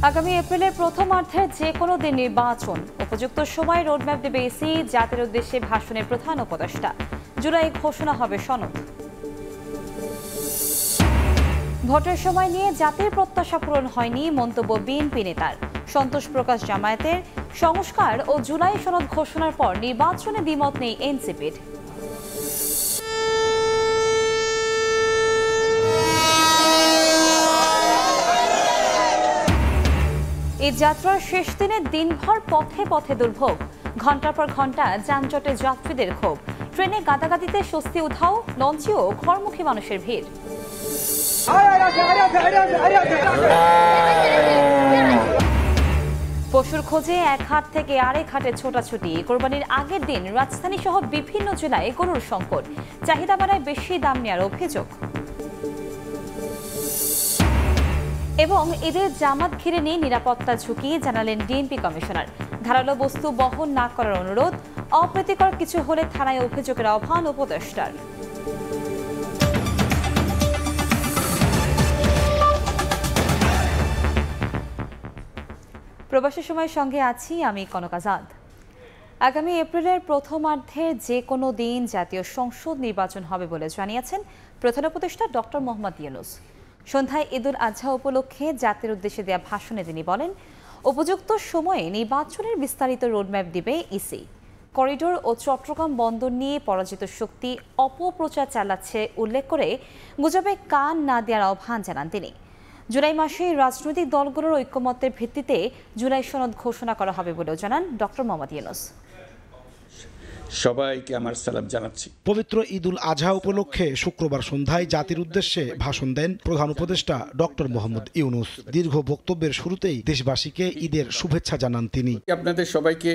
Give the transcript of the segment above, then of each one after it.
আগামী এপ্রিলের প্রথমার্ধে যে কোনো দিন নির্বাচন, উপযুক্ত সময় রোডম্যাপ দেবে ইসি, জাতির উদ্দেশ্যে ভাষণের প্রধান উপদেষ্টা। জুলাই ঘোষণা হবে সনদ। ভোটের সময় নিয়ে জাতির প্রত্যাশা পূরণ হয়নি, মন্তব্য বিএনপি নেতার। সন্তোষ প্রকাশ জামায়াতের। সংস্কার ও জুলাই সনদ ঘোষণার পর নির্বাচনে দ্বিমত নেই এনসিপির। এই যাত্রার শেষ দিনে দিনভর পথে পথে দুর্ভোগ, ঘন্টার পর ঘন্টা যানজটে যাত্রীদের ক্ষোভ। ট্রেনে গাদাগাদিতে স্বস্তি উধাও, লঞ্চেও ঘরমুখী মানুষের ভিড়। পশুর খোঁজে এক হাট থেকে আরেক হাটে ছোটাছুটি। কোরবানির আগের দিন রাজধানী সহ বিভিন্ন জেলায় গরুর সংকট, চাহিদা বাড়ায় বেশি দাম নেওয়ার অভিযোগ। এবং ঈদের জামাত ঘিরে নিয়ে নিরাপত্তা ঝুঁকি জানালেন ডিএমপি কমিশনার। ধারালো বস্তু বহন না করার অনুরোধ, অপ্রীতিকর কিছু হলে থানায় অভিযোগের আহ্বান উপদেষ্টার। প্রবাসী সময়ের সঙ্গে আছি আমি কনক আজাদ। আগামী এপ্রিলের প্রথমার্ধে যে কোনো দিন জাতীয় সংসদ নির্বাচন হবে বলে জানিয়েছেন প্রধান উপদেষ্টা ডক্টর মোহাম্মদ ইউনূস। সন্ধ্যায় ঈদুল আজহা উপলক্ষে জাতির উদ্দেশ্যে দেয়া ভাষণে তিনি বলেন, উপযুক্ত সময়ে নির্বাচনের বিস্তারিত রোডম্যাপ দিবে ইসি। করিডোর ও চট্টগ্রাম বন্দর নিয়ে পরাজিত শক্তি অপপ্রচার চালাচ্ছে উল্লেখ করে গুজবে কান না দেওয়ার আহ্বান জানান তিনি। জুলাই মাসে রাজনৈতিক দলগুলোর ঐক্যমত্যের ভিত্তিতে জুলাই সনদ ঘোষণা করা হবে বলেও জানান ডক্টর মোহাম্মদ ইউনূস। সবাইকে আমার সালাম জানাচ্ছি। পবিত্র ঈদুল আজহা উপলক্ষে শুক্রবার সন্ধ্যায় জাতির উদ্দেশ্যে ভাষণ দেন প্রধান উপদেষ্টা ডক্টর মোহাম্মদ ইউনূস। দীর্ঘ বক্তব্যের শুরুতেই দেশবাসীকে ঈদের শুভেচ্ছা জানান তিনি। আপনাদের সবাইকে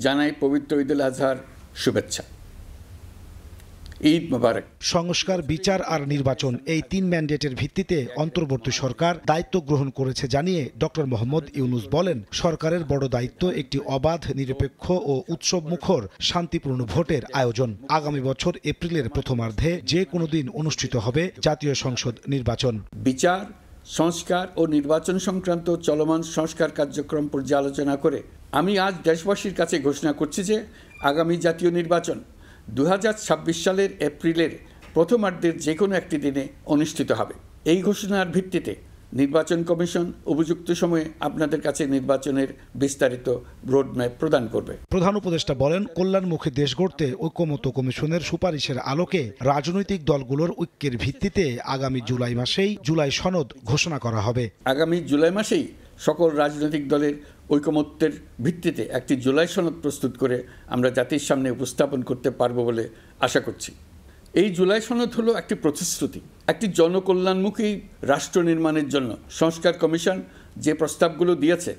জানাই পবিত্র ঈদুল আজহার শুভেচ্ছা। ঈদ মোবারক। সংস্কার, বিচার আর নির্বাচন, এই তিন ম্যান্ডেটের ভিত্তিতে অন্তর্বর্তী সরকার দায়িত্ব গ্রহণ করেছে জানিয়ে ডক্টর মোহাম্মদ ইউনূস বলেন, সরকারের বড় দায়িত্ব একটি অবাধ, নিরপেক্ষ ও উৎসবমুখর শান্তিপূর্ণ ভোটের আয়োজন। আগামী বছর এপ্রিলের প্রথমার্ধে যে কোনো দিন অনুষ্ঠিত হবে জাতীয় সংসদ নির্বাচন। বিচার, সংস্কার ও নির্বাচন সংক্রান্ত চলমান সংস্কার কার্যক্রম পর্যালোচনা করে আমি আজ দেশবাসীর কাছে ঘোষণা করছি যে আগামী জাতীয় নির্বাচন 2026 সালের এপ্রিলের প্রথমার্ধের যে কোনো একটি দিনে অনুষ্ঠিত হবে। এই ঘোষণার ভিত্তিতে নির্বাচন কমিশন উপযুক্ত সময়ে আপনাদের কাছে নির্বাচনের বিস্তারিত রোডম্যাপ প্রদান করবে। প্রধান উপদেষ্টা বলেন, কল্যাণমুখী দেশ গড়তে ঐক্যমত্য কমিশনের সুপারিশের আলোকে রাজনৈতিক দলগুলোর ঐক্যের ভিত্তিতে আগামী জুলাই মাসেই জুলাই সনদ ঘোষণা করা হবে। আগামী জুলাই মাসেই সকল রাজনৈতিক দলের ঐকমত্যের ভিত্তিতে একটি জুলাই সনদ প্রস্তুত করে আমরা জাতির সামনে উপস্থাপন করতে পারব বলে আশা করছি। এই জুলাই সনদ হলো একটি প্রতিশ্রুতি, একটি জনকল্যাণমুখী রাষ্ট্র নির্মাণের জন্য সংস্কার কমিশন যে প্রস্তাবগুলো দিয়েছে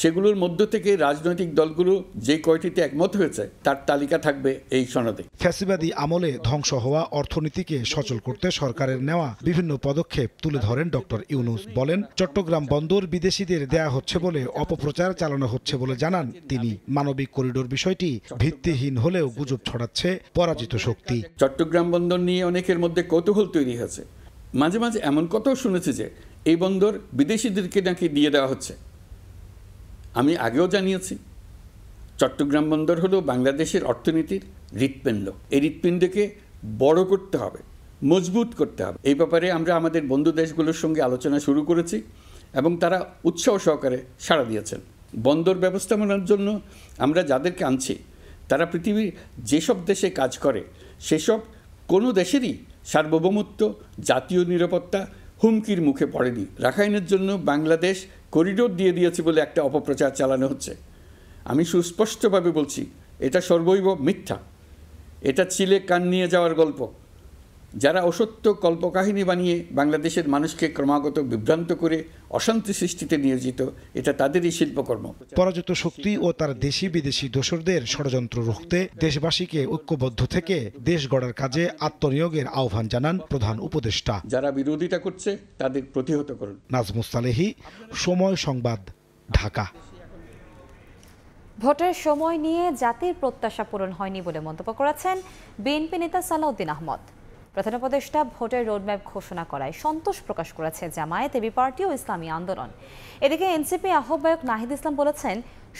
সেগুলোর মধ্য থেকে রাজনৈতিক দলগুলো যে কয়টিতে একমত হয়েছে তার তালিকা থাকবে এই সনদে। ফ্যাসিবাদী আমলে ধ্বংস হওয়া অর্থনীতিকে সচল করতে সরকারের নেওয়া বিভিন্ন পদক্ষেপ তুলে ধরেন ডক্টর ইউনূস। বলেন, চট্টগ্রাম বন্দর বিদেশিদের দেয়া হচ্ছে বলে অপপ্রচার চালানো হচ্ছে বলে জানান তিনি। মানবিক করিডোর বিষয়টি ভিত্তিহীন হলেও গুজব ছড়াচ্ছে পরাজিত শক্তি। চট্টগ্রাম বন্দর নিয়ে অনেকের মধ্যে কৌতূহল তৈরি হয়েছে। মাঝে মাঝে এমন কথাও শুনেছে যে এই বন্দর বিদেশিদেরকে নাকি দিয়ে দেওয়া হচ্ছে। আমি আগেও জানিয়েছি, চট্টগ্রাম বন্দর হলো বাংলাদেশের অর্থনীতির হৃৎপিণ্ড। এই হৃৎপিণ্ডকে বড় করতে হবে, মজবুত করতে হবে। এই ব্যাপারে আমরা আমাদের বন্ধু দেশগুলোর সঙ্গে আলোচনা শুরু করেছি এবং তারা উৎসাহ সহকারে সাড়া দিয়েছেন। বন্দর ব্যবস্থাপনার জন্য আমরা যাদেরকে আনছি তারা পৃথিবীর যেসব দেশে কাজ করে সেসব কোনো দেশেরই সার্বভৌমত্ব, জাতীয় নিরাপত্তা হুমকির মুখে পড়েনি। রাখাইনের জন্য বাংলাদেশ করিডোর দিয়ে দিয়েছে বলে একটা অপপ্রচার চালানো হচ্ছে। আমি সুস্পষ্টভাবে বলছি, এটা সর্বৈব মিথ্যা। এটা চিলে কান নিয়ে যাওয়ার গল্প। যারা অসত্য কল্পকাহিনী বানিয়ে বাংলাদেশের মানুষকে ক্রমাগত বিভ্রান্ত করে অশান্তি সৃষ্টিতে নিয়োজিত, এটা তাদেরই শিল্পকর্ম। পরাজিত শক্তি ও তার দেশি বিদেশি দোসরদের ষড়যন্ত্র রুখতে দেশবাসীকে ঐক্যবদ্ধ থেকে দেশ গড়ার কাজে আত্মনিয়োগের আহ্বান জানান প্রধান উপদেষ্টা। যারা বিরোধিতা করছে তাদের প্রতিহত করুন। নাজমুস সালেহী, সময় সংবাদ, ঢাকা। ভোটের সময় নিয়ে জাতির প্রত্যাশা পূরণ হয়নি বলে মন্তব্য করেছেন বিএনপি নেতা সালাউদ্দিন আহমদ। প্রধান উপদেষ্টা ভোটের রোডম্যাপ ঘোষণা করায় সন্তোষ প্রকাশ করেছে জামায়াত, এবি পার্টি ও ইসলামী আন্দোলন। এদিকে এনসিপি আহ্বায়ক নাহিদ ইসলাম বলেছেন,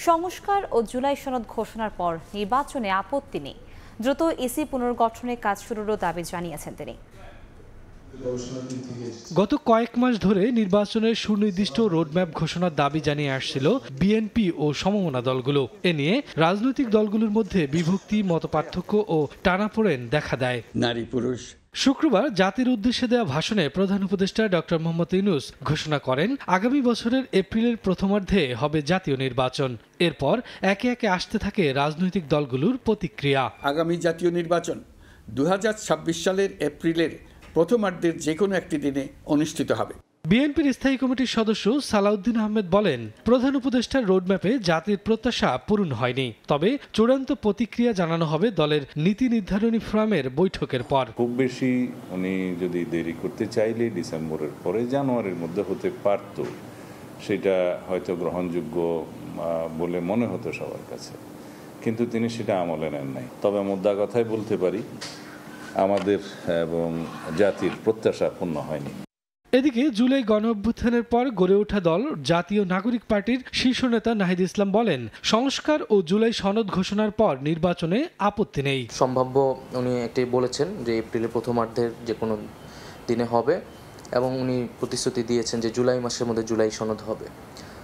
সংস্কার ও জুলাই সনদ ঘোষণার পর নির্বাচনে আপত্তি নেই। দ্রুত ইসি পুনর্গঠনের কাজ শুরুরও দাবি জানিয়েছেন তিনি। গত কয়েক মাস ধরে নির্বাচনের সুনির্দিষ্ট রোডম্যাপ ঘোষণার দাবি জানিয়ে আসছিল বিএনপি ও সমমনা দলগুলো। এ নিয়ে রাজনৈতিক দলগুলোর মধ্যে বিভক্তি, মতপার্থক্য ও টানাপোড়েন দেখা দেয়। নারী পুরুষ শুক্রবার জাতির উদ্দেশ্যে দেওয়া ভাষণে প্রধান উপদেষ্টা ডক্টর মোহাম্মদ ইউনূস ঘোষণা করেন, আগামী বছরের এপ্রিলের প্রথমার্ধে হবে জাতীয় নির্বাচন। এরপর একে একে আসতে থাকে রাজনৈতিক দলগুলোর প্রতিক্রিয়া। আগামী জাতীয় নির্বাচন 2026 সালের এপ্রিলের প্রথমার্ধের যে কোনো একটি দিনে অনুষ্ঠিত হবে। বিএনপির স্থায়ী কমিটির সদস্য সালাউদ্দিন আহমেদ বলেন, প্রধান উপদেষ্টার রোডম্যাপে জাতির প্রত্যাশা পূরণ হয়নি, তবে চূড়ান্ত প্রতিক্রিয়া জানানো হবে দলের নীতি নির্ধারণী ফোরামের বৈঠকের পর। খুব বেশি উনি যদি দেরি করতে চাইলে ডিসেম্বরের পরে জানুয়ারির মধ্যে হতে পারত, সেটা হয়তো গ্রহণযোগ্য বলে মনে হতো সবার কাছে, কিন্তু তিনি সেটা আমলে নেন নাই। তবে মোদ্দা কথাই বলতে পারি, আমাদের এবং জাতির প্রত্যাশা পূর্ণ হয়নি। এদিকে জুলাই গণঅভ্যুত্থানের পর গড়ে ওঠা দল জাতীয় নাগরিক পার্টির শীর্ষ নেতা নাহিদ ইসলাম বলেন, সংস্কার ও জুলাই সনদ ঘোষণার পর নির্বাচনে আপত্তি নেই। সম্ভাব্য উনি একটাই বলেছেন যে এপ্রিলের প্রথমার্ধের যে কোনো দিনে হবে, এবং উনি প্রতিশ্রুতি দিয়েছেন যে জুলাই মাসের মধ্যে জুলাই সনদ হবে।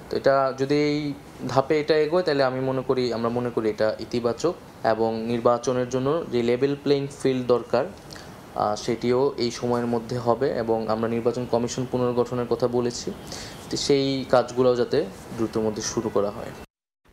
তো এটা যদি এই ধাপে এটা এগোয়, তাহলে আমরা মনে করি এটা ইতিবাচক, এবং নির্বাচনের জন্য যে লেভেল প্লেইং ফিল্ড দরকার সেটিও এই সময়ের মধ্যে হবে, এবং আমরা নির্বাচন কমিশন পুনর্গঠনের কথা বলেছি, সেই কাজগুলোও যাতে দ্রুতের মধ্যে শুরু করা হয়।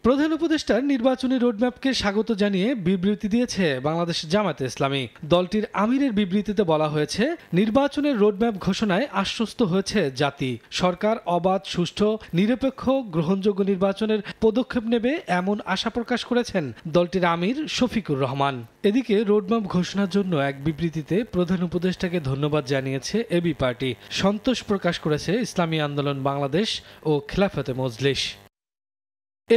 প্রধান উপদেষ্টার নির্বাচনী রোডম্যাপকে স্বাগত জানিয়ে বিবৃতি দিয়েছে বাংলাদেশ জামায়াতে ইসলামী। দলটির আমিরের বিবৃতিতে বলা হয়েছে, নির্বাচনের রোডম্যাপ ঘোষণায় আশ্বস্ত হয়েছে জাতি। সরকার অবাধ, সুষ্ঠু, নিরপেক্ষ, গ্রহণযোগ্য নির্বাচনের পদক্ষেপ নেবে এমন আশা প্রকাশ করেছেন দলটির আমির শফিকুর রহমান। এদিকে রোডম্যাপ ঘোষণার জন্য এক বিবৃতিতে প্রধান উপদেষ্টাকে ধন্যবাদ জানিয়েছে এবি পার্টি। সন্তোষ প্রকাশ করেছে ইসলামী আন্দোলন বাংলাদেশ ও খেলাফতে মজলিস।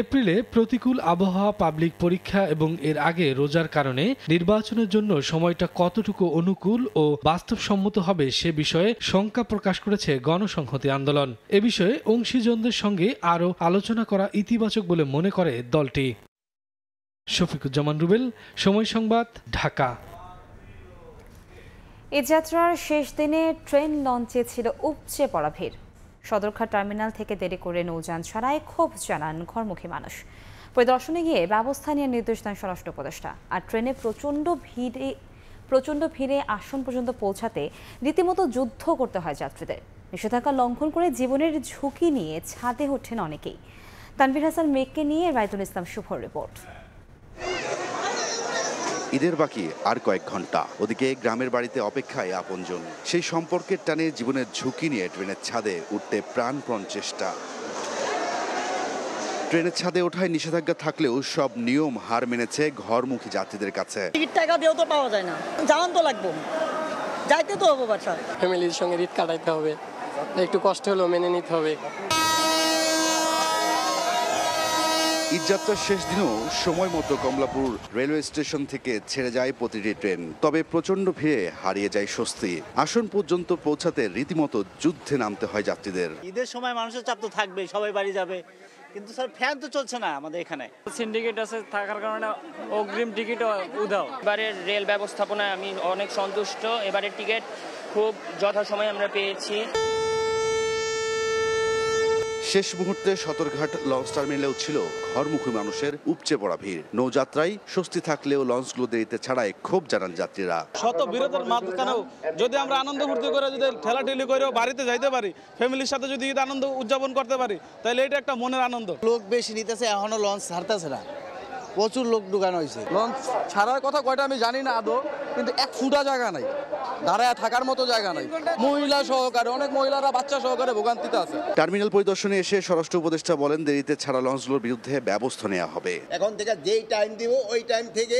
এপ্রিলে প্রতিকূল আবহাওয়া, পাবলিক পরীক্ষা এবং এর আগে রোজার কারণে নির্বাচনের জন্য সময়টা কতটুকু অনুকূল ও বাস্তবসম্মত হবে সে বিষয়ে শঙ্কা প্রকাশ করেছে গণসংহতি আন্দোলন। এ বিষয়ে অংশীজনদের সঙ্গে আরও আলোচনা করা ইতিবাচক বলে মনে করে দলটি। শফিকুজ্জামান রুবেল, সময় সংবাদ, ঢাকা। এ যাত্রার শেষ দিনে ট্রেন লঞ্চে ছিল উপচে পড়া ভিড়। সদরঘাট টার্মিনাল থেকে দেরি করে নৌযান ছাড়ায় ক্ষোভ জানান ঘরমুখী মানুষ। পরিদর্শনে গিয়ে ব্যবস্থা নিয়ে নির্দেশ দেন স্বরাষ্ট্র উপদেষ্টা। আর ট্রেনে প্রচণ্ড ভিড়ে আসন পর্যন্ত পৌঁছাতে রীতিমতো যুদ্ধ করতে হয় যাত্রীদের। নিষেধাজ্ঞা লঙ্ঘন করে জীবনের ঝুঁকি নিয়ে ছাদে ওঠেন অনেকেই। তানভীর হাসান মেঘকে নিয়ে রাইতুল ইসলাম শুভর রিপোর্ট। ঈদের বাকি আর কয়েক ঘন্টা, ওদিকে গ্রামের বাড়িতে অপেক্ষায় আপনজন। সেই সম্পর্কের টানে জীবনের ঝুঁকি নিয়ে ট্রেনের ছাদে উঠতে প্রাণপণ চেষ্টা। ট্রেনের ছাদে ওঠায় নিষেধাজ্ঞা থাকলেও সব নিয়ম হার মেনেছে ঘরমুখী যাত্রীদের কাছে। টিকিট টাকা দিয়েও তো পাওয়া যায় না, জানান তো লাগবো, যাইতে তো হবে বাসায়। ফ্যামিলির সঙ্গে ঈদ কাটাইতে হবে, একটু কষ্ট হলেও মেনে নিতে হবে। ঈদযাত্রার শেষ দিনেও সময় মতো কমলাপুর রেলওয়ে স্টেশন থেকে ছেড়ে যায় প্রতিটি ট্রেন। তবে প্রচণ্ড ভিড়ে হারিয়ে যায় স্বস্তি। আসন পর্যন্ত পৌঁছাতে রীতিমতো যুদ্ধে নামতে হয় যাত্রীদের। ঈদের সময় মানুষের চাপ তো থাকবে, সবাই বাড়ি যাবে, কিন্তু স্যার ফ্যান তো চলছে না আমাদের এখানে। সিন্ডিকেট আছে থাকার কারণে অগ্রিম টিকিট উধাও। এবারের রেল ব্যবস্থাপনায় আমি অনেক সন্তুষ্ট। এবারের টিকিট খুব যথাসময়ে আমরা পেয়েছি। শেষ মুহূর্তে সদরঘাট লঞ্চ টার্মিনালেও ছিল ঘরমুখী মানুষের উপচে পড়া ভিড়। নৌযাত্রায় স্বস্তি থাকলেও লঞ্চগুলো দেরিতে ছাড়ায় ক্ষোভ জানান যাত্রীরা। শত বিরোধের মাঝখানেও যদি আমরা আনন্দ ফুর্তি করে যদি ঠেলাঠেলি করেও বাড়িতে যাইতে পারি, ফ্যামিলির সাথে যদি ঈদ আনন্দ উদযাপন করতে পারি, তাহলে এটা একটা মনের আনন্দ। লোক বেশি নিতেছে, এখনো লঞ্চ ছাড়তেছে না, প্রচুর লোক ঢুকানো হয়েছে। লঞ্চ ছাড়ার কথা কয়টা আমি জানি না আদৌ, কিন্তু এক ফুটা জায়গা নাই, দাঁড়ায় থাকার মতো জায়গা নাই। মহিলা সহকারে, অনেক মহিলারা বাচ্চা সহকারে ভোগান্তিতে আছে। টার্মিনাল পরিদর্শনে এসে স্বরাষ্ট্র উপদেষ্টা বলেন, দেরিতে ছাড়া লঞ্চগুলোর বিরুদ্ধে ব্যবস্থা নেওয়া হবে। এখন থেকে যেই টাইম দিব ওই টাইম থেকে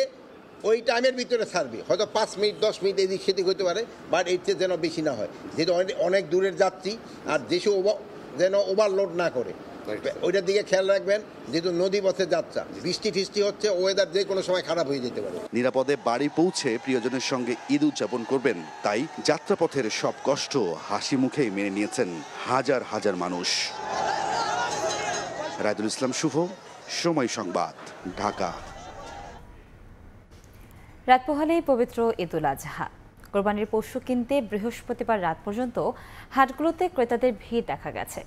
ওই টাইমের ভিতরে ছাড়বে। হয়তো 5 মিনিট 10 মিনিট এদিক সেদিক হতে পারে, বাট এর যেন বেশি না হয়, যেহেতু অনেক দূরের যাত্রী, আর দেশে যেন ওভারলোড না করে। ওইটার দিকে খেয়াল রাখবেন, যেহেতু নদী পথে যাত্রা, বৃষ্টি ফিষ্টি হচ্ছে, ওয়েদার যে কোনো সময় খারাপ হয়ে যেতে পারে। নিরাপদে বাড়ি পৌঁছে প্রিয়জনের সঙ্গে ঈদ উদযাপন করবেন, তাই যাত্রাপথের সব কষ্ট হাসি মুখেই মেনে নিয়েছেন হাজার হাজার মানুষ। রায়দুল ইসলাম শুভ, সময় সংবাদ, ঢাকা। রাত পোহালেই পবিত্র ঈদুল আজহা। কোরবানির পশু কিনতে বৃহস্পতিবার রাত পর্যন্ত হাটগুলোতে ক্রেতাদের ভিড় দেখা গেছে।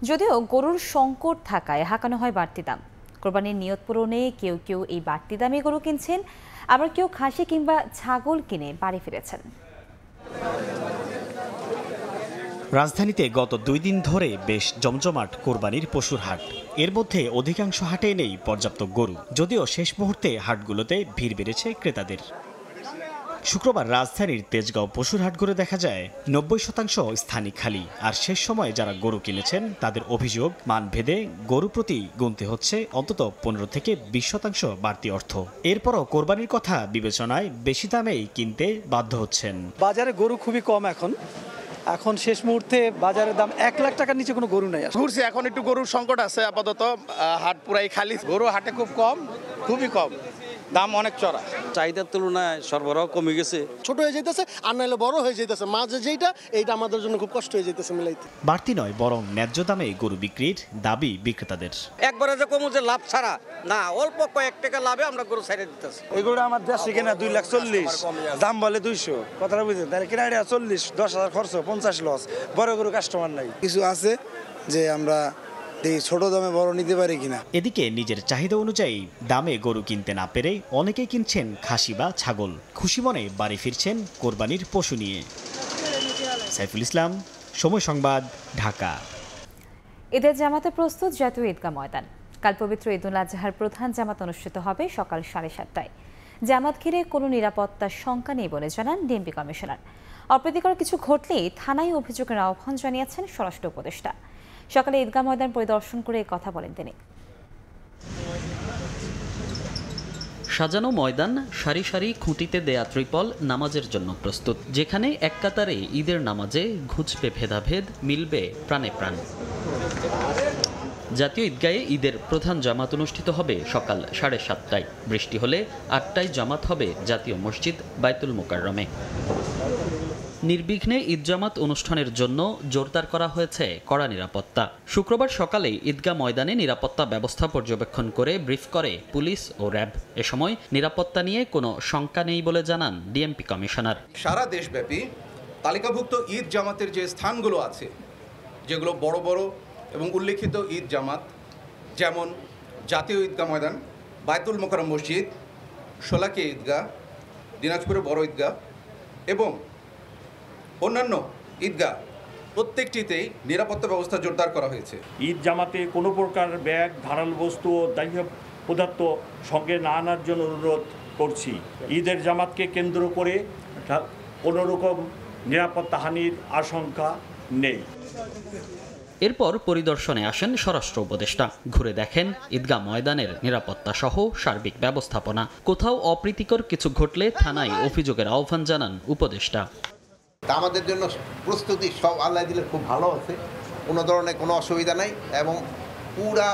যদিও গরুর সংকট থাকায় হাঁকানো হয় বাড়তি দাম। কোরবানির নিয়ত পূরণে কেউ কেউ এই বাড়তি দামে গরু কিনছেন, আবার কেউ খাসি কিংবা ছাগল কিনে বাড়ি ফিরেছেন। রাজধানীতে গত 2 দিন ধরে বেশ জমজমাট কোরবানির পশুর হাট। এর মধ্যে অধিকাংশ হাটে নেই পর্যাপ্ত গরু, যদিও শেষ মুহূর্তে হাটগুলোতে ভিড় বেড়েছে ক্রেতাদের। শুক্রবার রাজধানীর তেজগাঁও পশুর হাট ঘুরে দেখা যায় 90% স্থানই খালি। আর শেষ সময়ে যারা গরু কিনেছেন তাদের অভিযোগ, মানভেদে গরু প্রতি গুনতে হচ্ছে অন্তত 15 থেকে 20% বাড়তি অর্থ। এরপরও কোরবানির কথা বিবেচনায় বেশি দামেই কিনতে বাধ্য হচ্ছেন। বাজারে গরু খুবই কম এখন শেষ মুহূর্তে বাজারের দাম 1 লাখ টাকার নিচে কোনো গরু নাই। ঘুরছি, এখন একটু গরুর সংকট আছে, আপাতত হাট পুরাই খালি। গরু হাটে খুব কম, খুবই কম, দাম অনেক চড়া। চাহিদার তুলনায় সরবরাহ কমে গেছে, ছোট হয়ে যেতেছে আর নাহলে বড় হয়ে যেতেছে, মাঝে এইটা আমাদের জন্য খুব কষ্ট হয়ে যেতেছে মিলাইতে। বাড়তি নয়, বরং ন্যায্য দামে গরু বিক্রির দাবি বিক্রেতাদের। একবারে যে কমু যে লাভ ছাড়া না, অল্প কয়েক টাকা লাভে আমরা গরু ছাড়ে দিতেছি। এগুলো আমার দেশে কিনা 2,40,000, দাম বলে 200, কথাটা বুঝলেন, তাহলে কিনা 40, 10,000 খরচ, 50 লস। বড় গরু কাস্টমার নাই। কিছু আছে যে আমরা ছোট দামে বড় নিতে পারি কিনা। এদিকে নিজের চাহিদা অনুযায়ী দামে গরু কিনতে না পেরে অনেকেই কিনছেন খাসি বা ছাগল। খুশি মনে বাড়ি ফিরছেন কোরবানির পশু নিয়ে। সাইফুল ইসলাম, সময় সংবাদ, ঢাকা। ঈদের জামাতে প্রস্তুত জাতীয় ঈদগাহ ময়দান। কাল পবিত্র ঈদুল আজহার প্রধান জামাত অনুষ্ঠিত হবে সকাল 7:30টায়। জামাত ঘিরে কোনো নিরাপত্তার শঙ্কা নেই বলে জানান ডিএমপি কমিশনার। অপ্রীতিকর কিছু ঘটলেই থানায় অভিযোগের আহ্বান জানিয়েছেন স্বরাষ্ট্র উপদেষ্টা। সকালে ঈদগাহ ময়দান পরিদর্শন করে কথা বলেন তিনি। সাজানো ময়দান, সারি সারি খুঁটিতে দেয়া ত্রিপল নামাজের জন্য প্রস্তুত, যেখানে এক কাতারে ঈদের নামাজে ঘুচবে ভেদাভেদ, মিলবে প্রাণে প্রাণ। জাতীয় ঈদগাহে ঈদের প্রধান জামাত অনুষ্ঠিত হবে সকাল 7:30টায়। বৃষ্টি হলে 8টায় জামাত হবে জাতীয় মসজিদ বাইতুল মোকাররমে। নির্বিঘ্নে ঈদ জামাত অনুষ্ঠানের জন্য জোরদার করা হয়েছে কড়া নিরাপত্তা। শুক্রবার সকালে ঈদগাহ ময়দানে নিরাপত্তা ব্যবস্থা পর্যবেক্ষণ করে ব্রিফ করে পুলিশ ও র্যাব। এ সময় নিরাপত্তা নিয়ে কোনো শঙ্কা নেই বলে জানান ডিএমপি কমিশনার। সারা দেশব্যাপী তালিকাভুক্ত ঈদ জামাতের যে স্থানগুলো আছে, যেগুলো বড় বড় এবং উল্লেখিত ঈদ জামাত, যেমন জাতীয় ঈদগাহ ময়দান, বাইতুল মোকাররম মসজিদ, শোলাকিয়া ঈদগাহ, দিনাজপুরের বড় ঈদগাহ এবং অন্যান্য ঈদগাহ, প্রত্যেকটিতেই নিরাপত্তা ব্যবস্থা জোরদার করা হয়েছে। ঈদ জামাতে কোনো প্রকার ব্যাগ, ধারালো বস্তু ও দাহ্য পদার্থ সঙ্গে না আনার জন্য অনুরোধ করছি। ঈদের জামাতকে কেন্দ্র করে কোনোরকম নিরাপত্তাহানির আশঙ্কা নেই। এরপর পরিদর্শনে আসেন স্বরাষ্ট্র উপদেষ্টা। ঘুরে দেখেন ঈদগাহ ময়দানের নিরাপত্তা সহ সার্বিক ব্যবস্থাপনা। কোথাও অপ্রীতিকর কিছু ঘটলে থানায় অভিযোগের আহ্বান জানান উপদেষ্টা। আমাদের জন্য প্রস্তুতি সব আল্লাহ দিলে খুব ভালো আছে, কোনো ধরনের কোনো অসুবিধা নাই এবং পুরা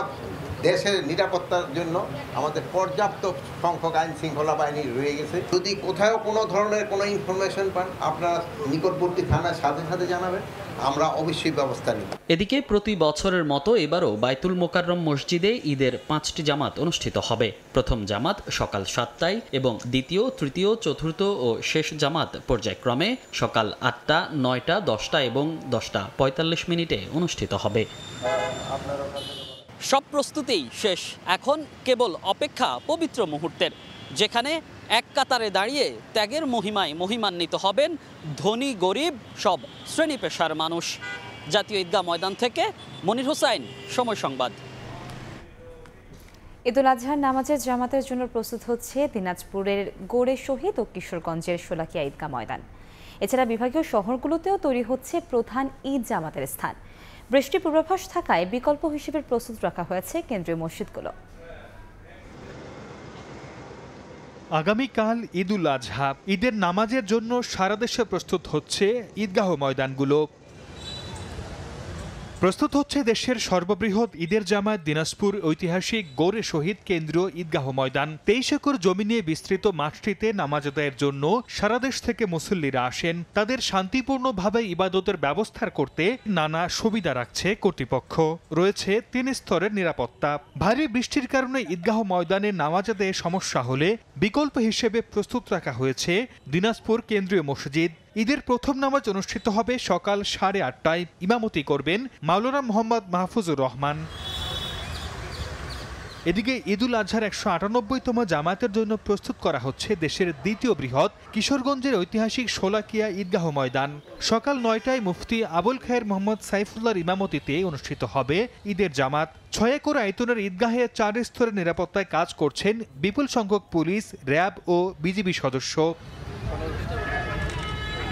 দেশের নিরাপত্তার জন্য আমাদের পর্যাপ্ত সংখ্যক আইন শৃঙ্খলা বাহিনী রয়ে গেছে। যদি কোথাও কোনো ধরনের কোনো ইনফরমেশন পান, আপনারা নিকটবর্তী থানার সাথে সাথে জানাবেন, আমরা অবশ্যই ব্যবস্থা নিব। এদিকে প্রতি বছরের মতো এবারও বাইতুল মোকাররম মসজিদে ঈদের 5টি জামাত অনুষ্ঠিত হবে। প্রথম জামাত সকাল 7টায় এবং দ্বিতীয়, তৃতীয়, চতুর্থ ও শেষ জামাত পর্যায়ক্রমে সকাল 8টা, 9টা, 10টা এবং 10:45 অনুষ্ঠিত হবে। সব প্রস্তুতিই শেষ, এখন কেবল অপেক্ষা পবিত্র মুহূর্তের, যেখানে এক কাতারে দাঁড়িয়ে ত্যাগের মহিমায় মহিমান্বিত হবেন ধনী গরিব সব শ্রেণী পেশার মানুষ। জাতীয় ঈদগাহ ময়দান থেকে মনির হোসাইন, সময় সংবাদ। ঈদুল আজহার নামাজের জামাতের জন্য প্রস্তুত হচ্ছে দিনাজপুরের গোড়ে শহীদ ও কিশোরগঞ্জের শোলাকিয়া ঈদগাহ ময়দান। এছাড়া বিভাগীয় শহরগুলোতেও তৈরি হচ্ছে প্রধান ঈদ জামাতের স্থান। বৃষ্টি পূর্বাভাস থাকায় বিকল্প হিসেবে প্রস্তুত রাখা হয়েছে কেন্দ্রীয় মসজিদগুলো। আগামীকাল ঈদুল আজহা, ঈদের নামাজের জন্য সারা দেশে প্রস্তুত হচ্ছে ঈদগাহ ময়দানগুলো। প্রস্তুত হচ্ছে দেশের সর্ববৃহৎ ঈদের জামাত দিনাজপুর ঐতিহাসিক গৌরে শহীদ কেন্দ্রীয় ঈদগাহ ময়দান। 23 একর জমি নিয়ে বিস্তৃত মাঠটিতে নামাজ আদায়ের জন্য সারা দেশ থেকে মুসল্লিরা আসেন। তাদের শান্তিপূর্ণভাবে ইবাদতের ব্যবস্থা করতে নানা সুবিধা রাখছে কর্তৃপক্ষ। রয়েছে 3 স্তরের নিরাপত্তা। ভারী বৃষ্টির কারণে ঈদগাহ ময়দানে নামাজ আদায়ে সমস্যা হলে বিকল্প হিসেবে প্রস্তুত রাখা হয়েছে দিনাজপুর কেন্দ্রীয় মসজিদ। ঈদের প্রথম নামাজ অনুষ্ঠিত হবে সকাল 8:30টায়। ইমামতি করবেন মাওলানা মোহাম্মদ মাহফুজুর রহমান। এদিকে ঈদুল আজহার 198তম জামাতের জন্য প্রস্তুত করা হচ্ছে দেশের দ্বিতীয় বৃহৎ কিশোরগঞ্জের ঐতিহাসিক শোলাকিয়া ঈদগাহ ময়দান। সকাল 9টায় মুফতি আবুল খায়ের মোহাম্মদ সাইফুল্লাহর ইমামতিতে অনুষ্ঠিত হবে ঈদের জামাত। 6 একর আয়তনের ঈদগাহে 4 স্তরের নিরাপত্তায় কাজ করছেন বিপুল সংখ্যক পুলিশ, র্যাব ও বিজিবি সদস্য।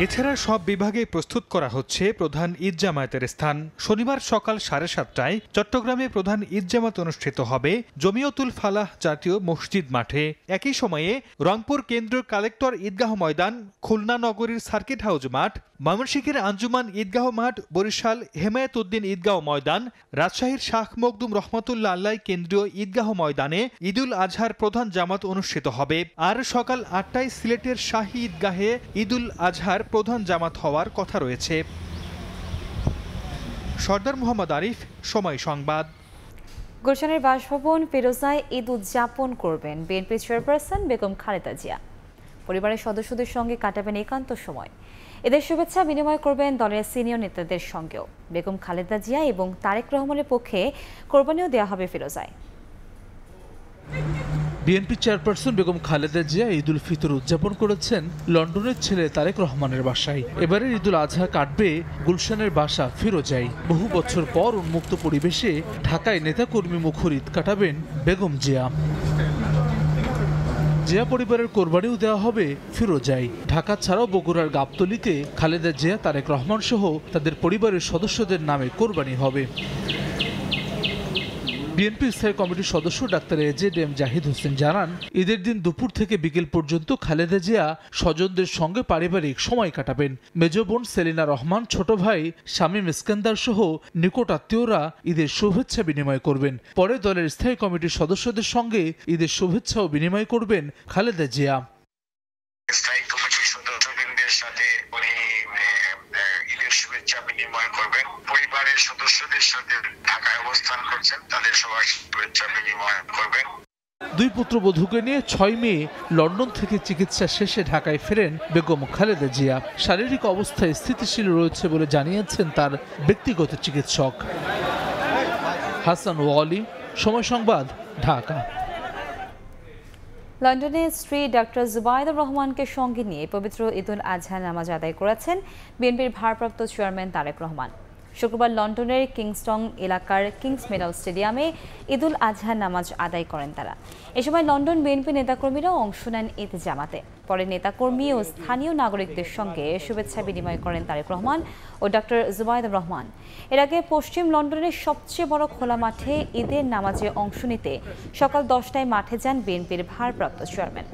এছাড়া সব বিভাগে প্রস্তুত করা হচ্ছে প্রধান ঈদ জামায়াতের স্থান। শনিবার সকাল 7:30টায় চট্টগ্রামে প্রধান ঈদ জামাত অনুষ্ঠিত হবে জমিয়তুল ফালাহ জাতীয় মসজিদ মাঠে। একই সময়ে রংপুর কেন্দ্রীয় কালেক্টর ঈদগাহ ময়দান, খুলনা নগরীর সার্কিট হাউস মাঠ, ময়মনসিংহের আঞ্জুমান ঈদগাহ মাঠ, বরিশাল হেমায়েত উদ্দিন ঈদগাহ ময়দান, রাজশাহীর শাহ মখদুম রহমতুল্লাহ আল্লাহ কেন্দ্রীয় ঈদগাহ ময়দানে ঈদুল আজহার প্রধান জামাত অনুষ্ঠিত হবে। আর সকাল 8টায় সিলেটের শাহী ঈদগাহে ঈদুল আজহার প্রধান জামাত হওয়ার কথা রয়েছে। সর্দার মোহাম্মদ আরিফ, সময় সংবাদ। গুলশানের বাসভবন ফিরোজায় ঈদ উদযাপন করবেন বিএনপি চেয়ারপারসন বেগম খালেদা জিয়া। পরিবারের সদস্যদের সঙ্গে কাটাবেন একান্ত সময়। এদের শুভেচ্ছা বিনিময় করবেন দলের সিনিয়র নেতাদের সঙ্গেও। বেগম খালেদা জিয়া এবং তারেক রহমানের পক্ষে কোরবানিও দেওয়া হবে ফিরোজায়। বিএনপি চেয়ারপারসন বেগম খালেদা জিয়া ঈদ উল ফিতর উদযাপন করেছেন লন্ডনের ছেলে তারেক রহমানের বাসায়। এবারের ঈদুল আজহা কাটবে গুলশানের বাসা ফিরোজায়। বহু বছর পর উন্মুক্ত পরিবেশে ঢাকায় নেতাকর্মী মুখর ঈদ কাটাবেন বেগম জিয়া। জিয়া পরিবারের কোরবানিও দেওয়া হবে ফিরোজায়। ঢাকা ছাড়াও বগুড়ার গাবতলীতে খালেদা জিয়া, তারেক রহমান সহ তাদের পরিবারের সদস্যদের নামে কোরবানি হবে। বিএনপি স্থায়ী কমিটির সদস্য ডাক্তার এজেড জাহিদ হোসেন জানান, ঈদের দিন দুপুর থেকে বিকেল পর্যন্ত খালেদা জিয়া স্বজনদের সঙ্গে পারিবারিক সময় কাটাবেন। মেজ বোন সেলিনা রহমান, ছোট ভাই শামীম ইস্কান্দার সহ নিকট আত্মীয়রা ঈদের শুভেচ্ছা বিনিময় করবেন। পরে দলের স্থায়ী কমিটির সদস্যদের সঙ্গে ঈদের শুভেচ্ছাও বিনিময় করবেন খালেদা জিয়া। স্থায়ী কমিটির সদস্যবৃন্দের সাথে উনি ঈদের শুভেচ্ছা বিনিময় করবেন। পরিবারের সদস্যদের সাথে ঢাকায় অবস্থান করছেন, তাদের সবার শুভেচ্ছা বিনিময় করবেন। দুই পুত্রবধূকে নিয়ে 6 মে লন্ডন থেকে চিকিৎসা শেষে ঢাকায় ফেরেন বেগম খালেদা জিয়া। শারীরিক অবস্থায় স্থিতিশীল রয়েছে বলে জানিয়েছেন তার ব্যক্তিগত চিকিৎসক। হাসান ওয়ালি, সময় সংবাদ, ঢাকা। লন্ডনে স্ত্রী ডক্টর জুবাইদুর রহমানকে সঙ্গে নিয়ে পবিত্র ঈদুল আজহা নামাজ আদায় করেছেন বিএনপির ভারপ্রাপ্ত চেয়ারম্যান তারেক রহমান। শুক্রবার লন্ডনের কিংস্টন এলাকার কিংস মেডাল স্টেডিয়ামে ঈদুল আজহা নামাজ আদায় করেন তারা। এ সময় লন্ডন বিএনপি নেতাকর্মীরাও অংশ নেন ঈদ জামাতে। পরে নেতাকর্মী ও স্থানীয় নাগরিকদের সঙ্গে শুভেচ্ছা বিনিময় করেন তারেক রহমান ও ডক্টর জুবাইদুর রহমান। এর আগে পশ্চিম লন্ডনের সবচেয়ে বড় খোলা মাঠে ঈদের নামাজে অংশ নিতে সকাল 10টায় মাঠে যান বিএনপির ভারপ্রাপ্ত চেয়ারম্যান।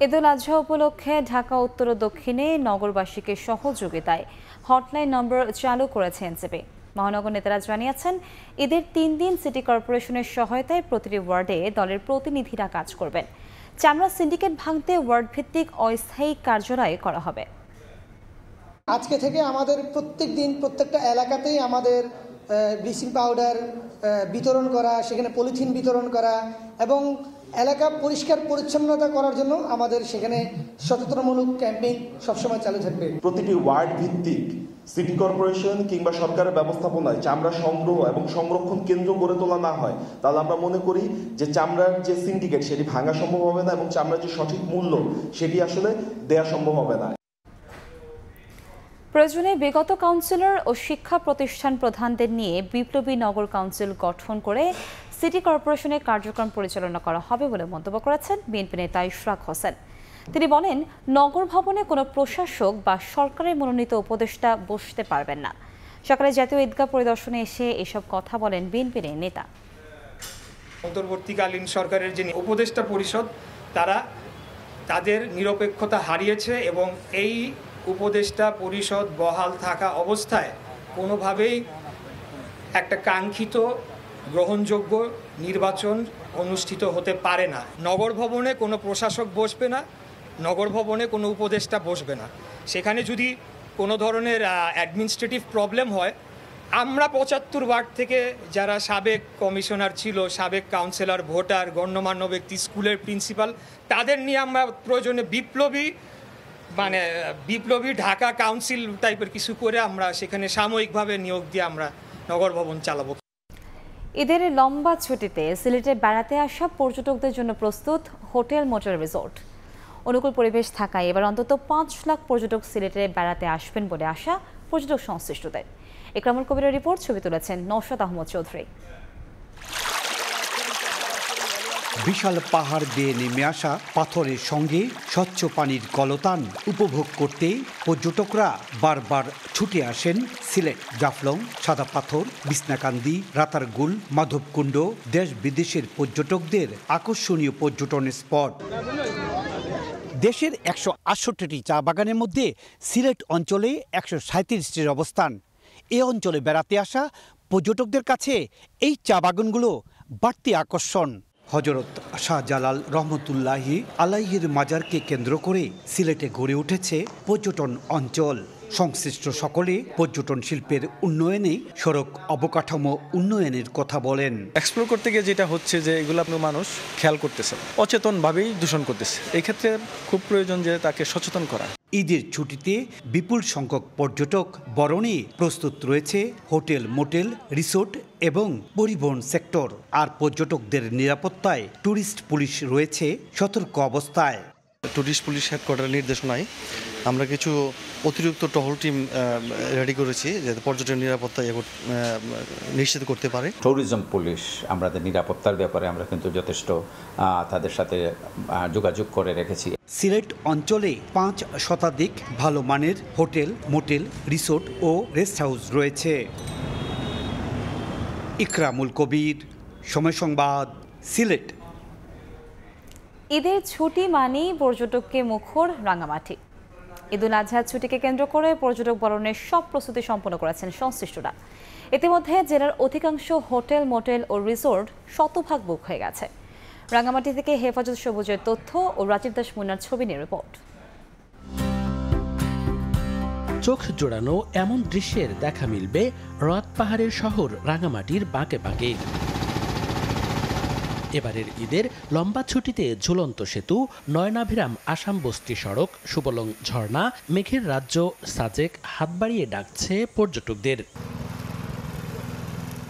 ঈদুল আজহা উপলক্ষে ঢাকা উত্তর ও দক্ষিণে নগরবাসীকে সহযোগিতায় হটলাইন নম্বর চালু করেছে এনসিপি। মহানগর নেতারা জানিয়েছেন, ঈদের 3 দিন সিটি কর্পোরেশনের সহায়তায় প্রতিটি ওয়ার্ডে দলের প্রতিনিধিরা কাজ করবেন। চামড়া সিন্ডিকেট ভাঙতে ওয়ার্ড ভিত্তিক অস্থায়ী কার্যালয় করা হবে। আজকে থেকে আমাদের প্রত্যেক দিন প্রত্যেকটা এলাকাতেই আমাদের ব্লিচিং পাউডার বিতরণ করা, সেখানে পলিথিন বিতরণ করা এবং এলাকা পরিষ্কার পরিচ্ছন্নতা করার জন্য আমাদের সেখানে সচেতনমূলক ক্যাম্পেইন সবসময় চালু থাকবে। প্রতিটি ওয়ার্ড ভিত্তিক সিটি কর্পোরেশন কিংবা সরকারের ব্যবস্থাপনায় চামড়া সংগ্রহ এবং সংরক্ষণ কেন্দ্র গড়ে তোলা না হয়, তাহলে আমরা মনে করি যে চামড়ার যে সিন্ডিকেট সেটি ভাঙা সম্ভব হবে না এবং চামড়ার যে সঠিক মূল্য সেটি আসলে দেয়া সম্ভব হবে না। প্রয়োজনে বিগত কাউন্সিলর ও শিক্ষা প্রতিষ্ঠান প্রধানদের নিয়ে বিপ্লবী নগর কাউন্সিল গঠন করে সিটি কর্পোরেশনের কার্যক্রম পরিচালনা করা হবে বলে মন্তব্য করেছেন বিএনপি নেতা ইশরাক হোসেন। তিনি বলেন, নগর ভবনে কোনো প্রশাসক বা সরকারের মনোনীত উপদেষ্টা বসতে পারবেন না। সকালে জাতীয় ঈদগাহ পরিদর্শনে এসে এসব কথা বলেন বিএনপির নেতা। অন্তর্বর্তীকালীন সরকারের যে উপদেষ্টা পরিষদ তারা তাদের নিরপেক্ষতা হারিয়েছে এবং এই উপদেষ্টা পরিষদ বহাল থাকা অবস্থায় কোনোভাবেই একটা কাঙ্ক্ষিত গ্রহণযোগ্য নির্বাচন অনুষ্ঠিত হতে পারে না। নগর ভবনে কোনো প্রশাসক বসবে না, নগর ভবনে কোনো উপদেষ্টা বসবে না। সেখানে যদি কোনো ধরনের অ্যাডমিনিস্ট্রেটিভ প্রবলেম হয়, আমরা ৭৫ ওয়ার্ড থেকে যারা সাবেক কমিশনার ছিল, সাবেক কাউন্সিলর, ভোটার, গণ্যমান্য ব্যক্তি, স্কুলের প্রিন্সিপাল, তাদের নিয়ে আমরা প্রয়োজনে বিপ্লবী ঢাকা কাউন্সিল টাইপের কিছু করে আমরা সেখানে সাময়িকভাবে নিয়োগ দিয়ে আমরা নগর ভবন চালাবো। ঈদের লম্বা ছুটিতে সিলেটে বেড়াতে আসা পর্যটকদের জন্য প্রস্তুত হোটেল মোটেল রিসোর্ট। অনুকূল পরিবেশ থাকায় এবার অন্তত ৫ লাখ পর্যটক সিলেটে বেড়াতে আসবেন বলে আশা পর্যটক সংশ্লিষ্টদের। ইকরামুল কবিরের রিপোর্ট, ছবি তুলেছেন নওশাদ আহমদ চৌধুরী। বিশাল পাহাড় বেয়ে নেমে আসা পাথরের সঙ্গে স্বচ্ছ পানির কলতান উপভোগ করতে পর্যটকরা বারবার ছুটে আসেন সিলেট। জাফলং, সাদা পাথর, বিছনাকান্দি, রাতারগুল, মাধবকুণ্ড দেশ বিদেশের পর্যটকদের আকর্ষণীয় পর্যটন স্পট। দেশের ১৬৮টি চা বাগানের মধ্যে সিলেট অঞ্চলে ১৩৭টির অবস্থান। এ অঞ্চলে বেড়াতে আসা পর্যটকদের কাছে এই চা বাগানগুলো বাড়তি আকর্ষণ। হযরত শাহজালাল রহমতুল্লাহি আলাইহির মাজারকে কেন্দ্র করে সিলেটে গড়ে উঠেছে পর্যটন অঞ্চল। সংশ্লিষ্ট সকলে পর্যটন শিল্পের উন্নয়নে সড়ক অবকাঠামো উন্নয়নের কথা বলেন। এক্সপ্লোর করতে গিয়ে যেটা হচ্ছে যে এগুলো মানুষ খেয়াল করতেছে, অচেতনভাবেই দূষণ করতেছে। এই ক্ষেত্রে খুব প্রয়োজন যে তাকে সচেতন করা। ঈদের ছুটিতে বিপুল সংখ্যক পর্যটক বরণে প্রস্তুত রয়েছে হোটেল, মোটেল, রিসোর্ট এবং পরিবহন সেক্টর। আর পর্যটকদের নিরাপত্তায় ট্যুরিস্ট পুলিশ রয়েছে সতর্ক অবস্থায়। ট্যুরিস্ট পুলিশ হেডকোয়ার্টারের নির্দেশনায় আমরা কিছু অতিরিক্ত টহল টিম রেডি করেছি যাতে পর্যটন নিরাপত্তা নিশ্চিত করতে পারে। ট্যুরিজম পুলিশ আমাদের নিরাপত্তার ব্যাপারে আমরা কিন্তু যথেষ্ট তাদের সাথে যোগাযোগ করে রেখেছি। সিলেট অঞ্চলে ৫ শতাধিক ভালো মানের হোটেল, মোটেল, রিসোর্ট ও রেস্ট হাউস রয়েছে। ইকরামুল কবির, সময় সংবাদ, সিলেট। ঈদের ছুটি মানেই পর্যটককে মুখর রাঙামাটি। ঈদুল আজহার ছুটিকে কেন্দ্র করে পর্যটক বরণের সব প্রস্তুতি সম্পন্ন করেছেন সংশ্লিষ্টরা। ইতিমধ্যে জেলার অধিকাংশ হোটেল, মোটেল ও রিসোর্ট শতভাগ বুক হয়ে গেছে। রাঙামাটি থেকে হেফাজত সবুজের তথ্য ও রাজীব দাস মুন্নার ছবি নিয়ে রিপোর্ট। চোখ জোড়ানো এমন দৃশ্যের দেখা মিলবে রাত পাহাড়ের শহর রাঙামাটির বাঁকে বাঁকে। এবারের ঈদের লম্বা ছুটিতে ঝুলন্ত সেতু, নয়নাভিরাম আসাম বস্তি সড়ক, সুবলং ঝর্ণা, মেঘের রাজ্য সাজেক হাত বাড়িয়ে ডাকছে পর্যটকদের।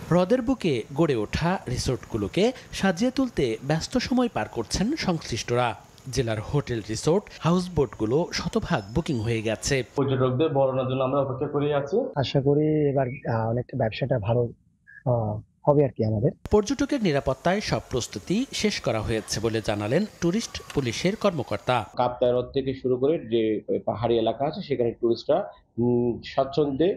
হ্রদের বুকে গড়ে ওঠা রিসোর্টগুলোকে সাজিয়ে তুলতে ব্যস্ত সময় পার করছেন সংশ্লিষ্টরা। জেলার হোটেল, রিসোর্ট, হাউসবোটগুলো শতভাগ বুকিং হয়ে গেছে। পর্যটকদের বরণের জন্য আমরা অপেক্ষা করে আছি। আশা করি এবার অনেকটা ব্যবসাটা ভালো হবে আর কি। আমাদের পর্যটকের নিরাপত্তায় সব প্রস্তুতি শেষ করা হয়েছে বলে জানালেন ট্যুরিস্ট পুলিশের কর্মকর্তা। কাপ্তাই হ্রদ থেকে শুরু করে যে পাহাড়ি এলাকা আছে সেখানে টুরিস্টরা স্বাচ্ছন্দ্যে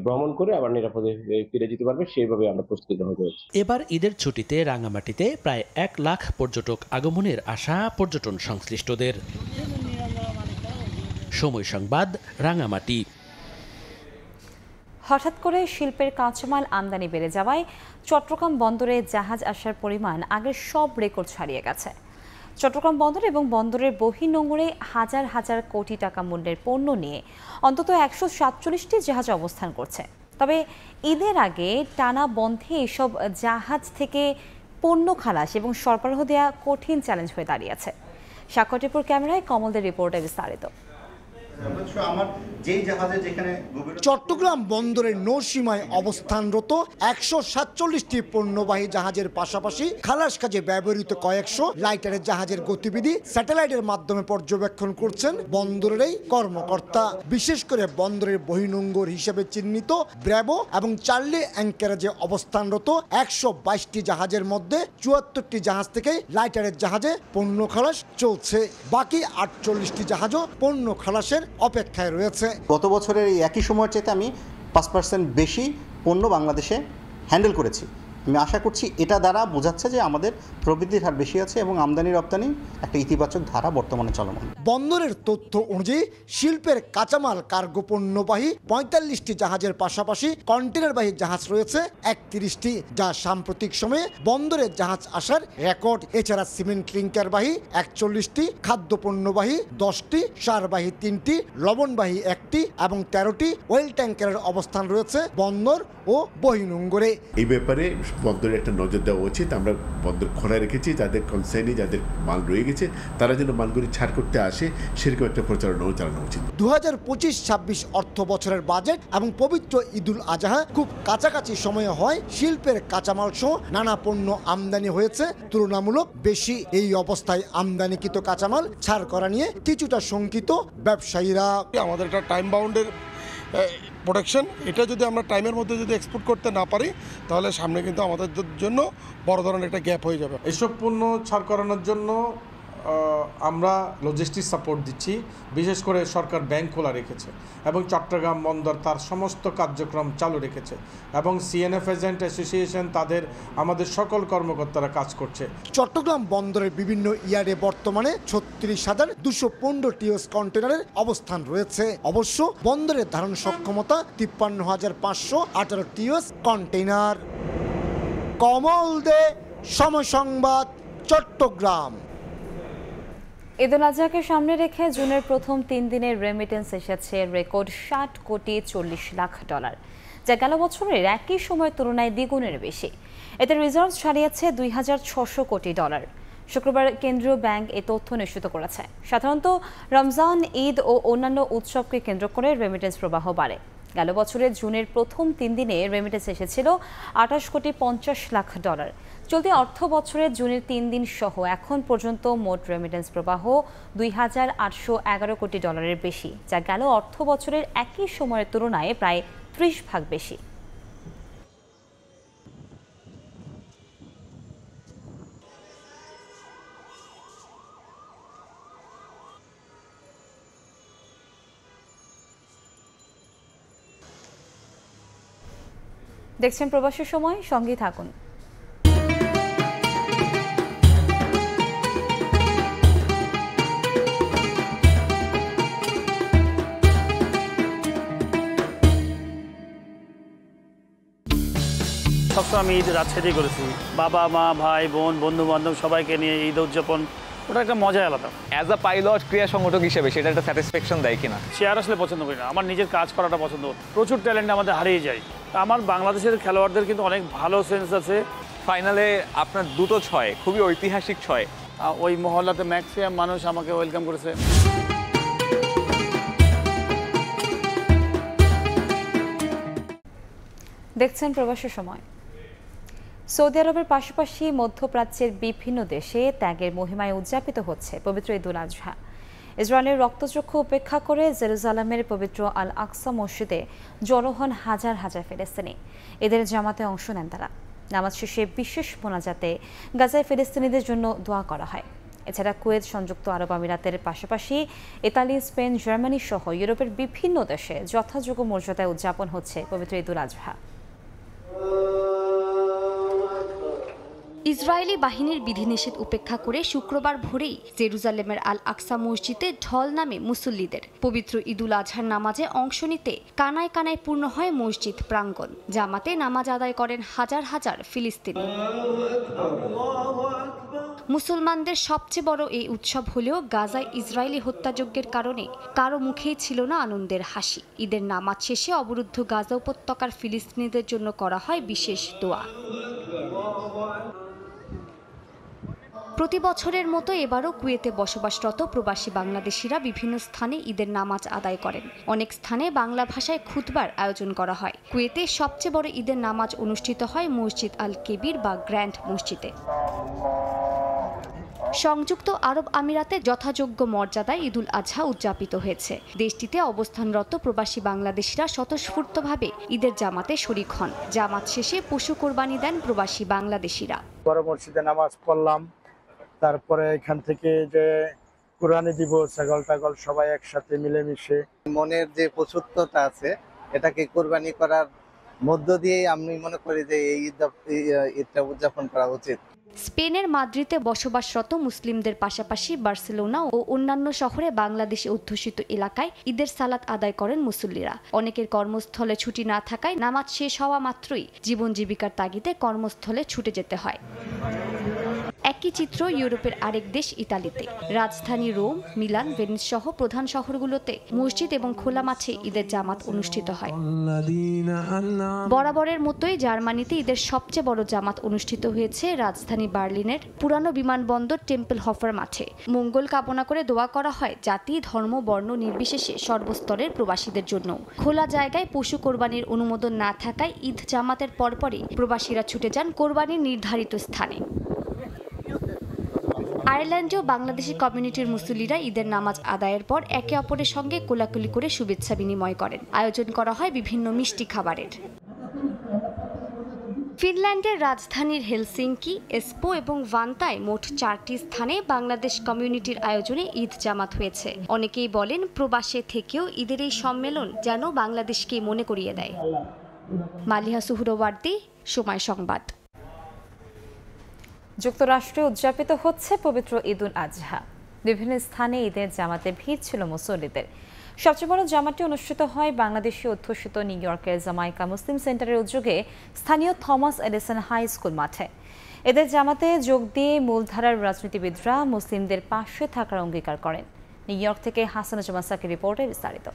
ভ্রমণ করে আবার নিরাপদে ফিরে যেতে পারবে, সেইভাবে আমরা প্রস্তুত হয়ে। এবার ঈদের ছুটিতে রাঙামাটিতে প্রায় ১ লাখ পর্যটক আগমনের আশা পর্যটন সংশ্লিষ্টদের। সময় সংবাদ, রাঙামাটি। হঠাৎ করে শিল্পের কাঁচামাল আমদানি বেড়ে যাওয়ায় চট্টগ্রাম বন্দরে জাহাজ আসার পরিমাণ আগের সব রেকর্ড ছাড়িয়ে গেছে। চট্টগ্রাম বন্দর এবং বন্দরের বহির্নোঙরে হাজার হাজার কোটি টাকা মূল্যের পণ্য নিয়ে অন্তত ১৪৭টি জাহাজ অবস্থান করছে। তবে ঈদের আগে টানা বন্ধে এসব জাহাজ থেকে পণ্য খালাস এবং সরবরাহ দেওয়া কঠিন চ্যালেঞ্জ হয়ে দাঁড়িয়েছে। সাক্ষরটিপুর ক্যামেরায় কমলদের রিপোর্টে বিস্তারিত। চট্টগ্রাম বন্দরের নৌসীমায় অবস্থানরত ১৪৭টি পণ্যবাহী জাহাজের পাশাপাশি খালাস কাজে ব্যবহৃত কয়েকশো লাইটারের জাহাজের গতিবিধি স্যাটেলাইটের মাধ্যমে পর্যবেক্ষণ করছেন বন্দরের এই কর্মকর্তা। বিশেষ করে বন্দরের বহির্নোঙর হিসেবে চিহ্নিত ব্র্যাভো এবং চার্লি অ্যাঙ্কারেজে অবস্থানরত ১২২টি জাহাজের মধ্যে ৭৪টি জাহাজ থেকে লাইটারের জাহাজে পণ্য খালাস চলছে। বাকি 48টি জাহাজও পণ্য খালাসের অপেক্ষায় রয়েছে। গত বছরের এই একই সময়ের চাইতে আমি 5% বেশি পণ্য বাংলাদেশে হ্যান্ডেল করেছি। আমি আশা করছি এটা দ্বারা বোঝাচ্ছে যে আমাদের প্রবৃদ্ধির হার বেশি আছে এবং আমদানি রপ্তানি একটা ইতিবাচক ধারা বর্তমানে চলমান। বন্দরের তথ্য অনুযায়ী শিল্পের কাঁচামাল কার্গো পণ্যবাহী 45টি জাহাজের পাশাপাশি কন্টেনারবাহী জাহাজ রয়েছে 31টি, যা সাম্প্রতিক সময়ে বন্দরে জাহাজ আসার রেকর্ড। এছাড়া সিমেন্ট ক্লিংকারবাহী 41টি, খাদ্যপণ্যবাহী 10টি, সারবাহী 3টি, লবণবাহী 1টি এবং 13টি ওয়েল ট্যাঙ্কারের অবস্থান রয়েছে বন্দর ও বহির্নোঙরে। এই ব্যাপারে বন্দরে একটা নজর দেওয়া উচিত। আমরা বন্দর খোলা রেখেছি, যাদের কনসার্নি যাদের মাল রয়ে গেছে তারা যেন মালগুলি ছাড় করতে আসে সেরকম একটা প্রচারণাও চালানো উচিত। 2025-26 অর্থ বছরের বাজেট এবং পবিত্র ঈদুল আজহা খুব কাছাকাছি সময়ে হয় শিল্পের কাঁচামাল সহ নানা পণ্য আমদানি হয়েছে তুলনামূলক বেশি। এই অবস্থায় আমদানিকৃত কাঁচামাল ছাড় করা নিয়ে কিছুটা শঙ্কিত ব্যবসায়ীরা। আমাদের একটা টাইম বাউন্ডের প্রোডাকশন, এটা যদি আমরা টাইমের মধ্যে যদি এক্সপোর্ট করতে না পারি তাহলে সামনে কিন্তু আমাদের জন্য বড় ধরনের একটা গ্যাপ হয়ে যাবে। এসব পণ্য ছাড় করানোর জন্য আমরা লজিস্টিক সাপোর্ট দিচ্ছি। বিশেষ করে সরকার ব্যাংক খোলা রেখেছে এবং চট্টগ্রাম বন্দর তার সমস্ত কার্যক্রম চালু রেখেছে এবং সিএনএফ এজেন্ট অ্যাসোসিয়েশন আমাদের সকল কর্মকর্তারা কাজ করছে। চট্টগ্রাম বন্দরের বিভিন্ন ইয়ার্ডে বর্তমানে 36,215 টিওএস কন্টেনারের অবস্থান রয়েছে। অবশ্য বন্দরের ধারণ সক্ষমতা 53,518 টিওএস কন্টেনার। কমল দে, সময় সংবাদ, চট্টগ্রাম। ঈদুল আজহাকে সামনে রেখে জুনের প্রথম 3 দিনের রেমিটেন্স এসেছে রেকর্ড $60,40,00,000, যা গেল বছরের একই সময়ের তুলনায় দ্বিগুণের বেশি। এতে রিজার্ভ ছাড়িয়েছে $2,600 কোটি। শুক্রবার কেন্দ্রীয় ব্যাংক এই তথ্য নিশ্চিত করেছে। সাধারণত রমজান, ঈদ ও অন্যান্য উৎসবকে কেন্দ্র করে রেমিটেন্স প্রবাহ বাড়ে। গেল বছরের জুনের প্রথম 3 দিনে রেমিটেন্স এসেছিল $28,50,00,000। চলতি অর্থ বছরের জুনের 3 দিন সহ এখন পর্যন্ত মোট রেমিটেন্স প্রবাহ $2,811 কোটি বেশি, যা গেল অর্থ বছরের একই সময়ের তুলনায় প্রায় 30 ভাগ বেশি। দেখছেন প্রবাসী সময়, সঙ্গে থাকুন। সবসময় আমি ঈদ রাজশাহী করেছি, বাবা মা ভাই বোন বন্ধু বান্ধব সবাইকে নিয়ে ঈদ উদযাপন, ওটা একটা মজাই আলাদা। অ্যাজ আ পাইলট, ক্রীড়া সংগঠক হিসেবে সেটা একটা স্যাটিসফ্যাকশন দেয় কিনা? শেয়ার আসলে পছন্দ করি না, আমার নিজের কাজ করাটা পছন্দ। প্রচুর ট্যালেন্ট আমাদের হারিয়ে যায়। আমার বাংলাদেশের খেলোয়াড়দের কিন্তু অনেক ভালো সেন্স আছে। ফাইনালে আপনার 2টো 6 খুবই ঐতিহাসিক 6। ওই মহল্লাতে ম্যাক্সিমাম মানুষ আমাকে ওয়েলকাম করেছে। দেখছেন প্রবাসী সময়। সৌদি আরবের পাশাপাশি মধ্যপ্রাচ্যের বিভিন্ন দেশে ত্যাগের মহিমায় উদযাপিত হচ্ছে পবিত্র ঈদুল আজহা। ইসরায়েলের রক্তচক্ষু উপেক্ষা করে জেরুজালেমের পবিত্র আল আকসা মসজিদে জড়ো হন হাজার হাজার ফিলিস্তিনি। এদের জামাতে অংশ নেন তারা। নামাজ শেষে বিশেষ মোনাজাতে গাজায় ফিলিস্তিনিদের জন্য দোয়া করা হয়। এছাড়া কুয়েত, সংযুক্ত আরব আমিরাতের পাশাপাশি ইতালি, স্পেন, জার্মানি সহ ইউরোপের বিভিন্ন দেশে যথাযোগ্য মর্যাদায় উদযাপন হচ্ছে পবিত্র ঈদুল আজহা। ইসরায়েলি বাহিনীর বিধিনিষেধ উপেক্ষা করে শুক্রবার ভোরেই জেরুজালেমের আল আকসা মসজিদে ঢল নামে মুসল্লিদের। পবিত্র ঈদুল আজহার নামাজে অংশ নিতে কানায় কানায় পূর্ণ হয় মসজিদ প্রাঙ্গণ। জামাতে নামাজ আদায় করেন হাজার হাজার ফিলিস্তিনি। মুসলমানদের সবচেয়ে বড় এই উৎসব হলেও গাজায় ইসরায়েলি হত্যাযজ্ঞের কারণে কারো মুখেই ছিল না আনন্দের হাসি। ঈদের নামাজ শেষে অবরুদ্ধ গাজা উপত্যকার ফিলিস্তিনিদের জন্য করা হয় বিশেষ দোয়া। প্রতি বছরের মতো এবারও কুয়েতে বসবাসরত প্রবাসী বাংলাদেশিরা বিভিন্ন স্থানে ঈদের নামাজ আদায় করেন। অনেক স্থানে বাংলা ভাষায় খুতবার আয়োজন করা হয়। কুয়েতে সবচেয়ে বড় ঈদের নামাজ অনুষ্ঠিত হয় মসজিদ আল কেবির বা গ্র্যান্ড মসজিদে। সংযুক্ত আরব আমিরাতে যথাযোগ্য মর্যাদায় ঈদুল আজহা উদযাপিত হয়েছে। দেশটিতে অবস্থানরত প্রবাসী বাংলাদেশিরা স্বতঃস্ফূর্তভাবে ঈদের জামাতে শরীক হন। জামাত শেষে পশু কোরবানি দেন প্রবাসী বাংলাদেশিরা। বড় মসজিদে নামাজ পড়লাম, তারপরে এখান থেকে যে কোরবানি দিব ছাগল টাগল সবাই একসাথে মিলেমিশে। মনের যে প্রস্তুততা আছে এটাকে কোরবানি করার মধ্য দিয়েই আমি মনে করি যে এই ঈদটা উদযাপন করা উচিত। স্পেনের মাদ্রিদে বসবাসরত মুসলিমদের পাশাপাশি বার্সেলোনা ও অন্যান্য শহরে বাংলাদেশে অধ্যুষিত এলাকায় ঈদের সালাত আদায় করেন মুসল্লিরা। অনেকের কর্মস্থলে ছুটি না থাকায় নামাজ শেষ হওয়া মাত্রই জীবন জীবিকার তাগিদে কর্মস্থলে ছুটে যেতে হয়। একই চিত্র ইউরোপের আরেক দেশ ইতালিতে। রাজধানী রোম, মিলান, ভেনিস সহ প্রধান শহরগুলোতে মসজিদ এবং খোলা মাঠে ঈদের জামাত অনুষ্ঠিত হয়। বরাবরের মতোই জার্মানিতে ঈদের সবচেয়ে বড় জামাত অনুষ্ঠিত হয়েছে রাজধানী বার্লিনের পুরানো বিমানবন্দর টেম্পল হফার মাঠে। মঙ্গল কামনা করে দোয়া করা হয় জাতি, ধর্ম, বর্ণ নির্বিশেষে সর্বস্তরের প্রবাসীদের জন্য। খোলা জায়গায় পশু কোরবানির অনুমোদন না থাকায় ঈদ জামাতের পরপরই প্রবাসীরা ছুটে যান কোরবানির নির্ধারিত স্থানে। আয়ারল্যান্ডেও বাংলাদেশি কমিউনিটির মুসল্লিরা ঈদের নামাজ আদায়ের পর একে অপরের সঙ্গে কোলাকুলি করে শুভেচ্ছা বিনিময় করেন। আয়োজন করা হয় বিভিন্ন মিষ্টি খাবারের। ফিনল্যান্ডের রাজধানীর হেলসিঙ্কি, এসপো এবং ভান্তায় মোট 4টি স্থানে বাংলাদেশ কমিউনিটির আয়োজনে ঈদ জামাত হয়েছে। অনেকেই বলেন প্রবাসে থেকেও ঈদের এই সম্মেলন যেন বাংলাদেশকে মনে করিয়ে দেয়। মালিহা সুহরওয়ার্দী, সময় সংবাদ। যুক্তরাষ্ট্রে উদযাপিত হচ্ছে পবিত্র ঈদুল আজহা। বিভিন্ন স্থানে ঈদের জামাতে ভিড় ছিল মুসল্লিদের। সবচেয়ে বড় জামাতটি অনুষ্ঠিত হয় বাংলাদেশে অধ্যুষিত নিউ ইয়র্কের জামাইকা মুসলিম সেন্টারের উদ্যোগে স্থানীয় থমাস এডিসন হাই স্কুল মাঠে। এদের জামাতে যোগ দিয়ে মূলধারার রাজনীতিবিদরা মুসলিমদের পাশে থাকার অঙ্গীকার করেন। নিউ ইয়র্ক থেকে হাসানুজ্জামান সাকির রিপোর্টে বিস্তারিত।